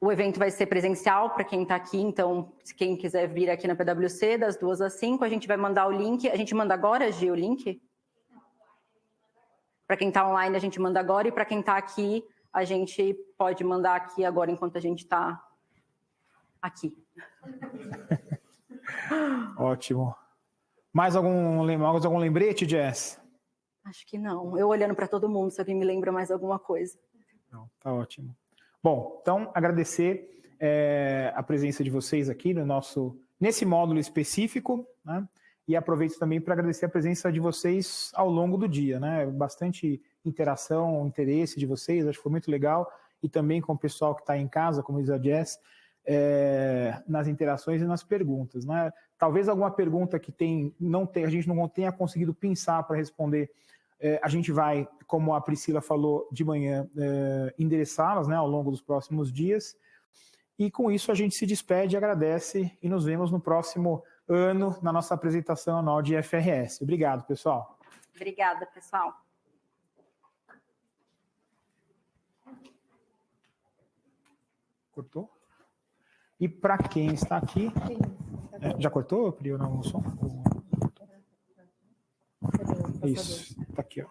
O evento vai ser presencial para quem está aqui, então, se quem quiser vir aqui na PwC, das 2 às 5, a gente vai mandar o link. A gente manda agora, Gi, o link? Para quem está online, a gente manda agora, e para quem está aqui, a gente pode mandar aqui agora, enquanto a gente está aqui. Ótimo. Mais algum lembrete, Jess? Acho que não. Eu olhando para todo mundo, se alguém me lembra mais alguma coisa. Não, tá ótimo. Bom, então, agradecer a presença de vocês aqui nesse módulo específico, né? E aproveito também para agradecer a presença de vocês ao longo do dia, né? Bastante interação, interesse de vocês, acho que foi muito legal. E também com o pessoal que está em casa, como diz a Jess, nas interações e nas perguntas, né? Talvez alguma pergunta que a gente não tenha conseguido pensar para responder, a gente vai, como a Priscila falou de manhã, endereçá-las, né, ao longo dos próximos dias. E com isso a gente se despede, agradece e nos vemos no próximo ano na nossa apresentação anual de IFRS. Obrigado, pessoal. Obrigada, pessoal. Cortou? E para quem está aqui... já cortou, Pri, ou não? O som? Isso, está aqui, ó.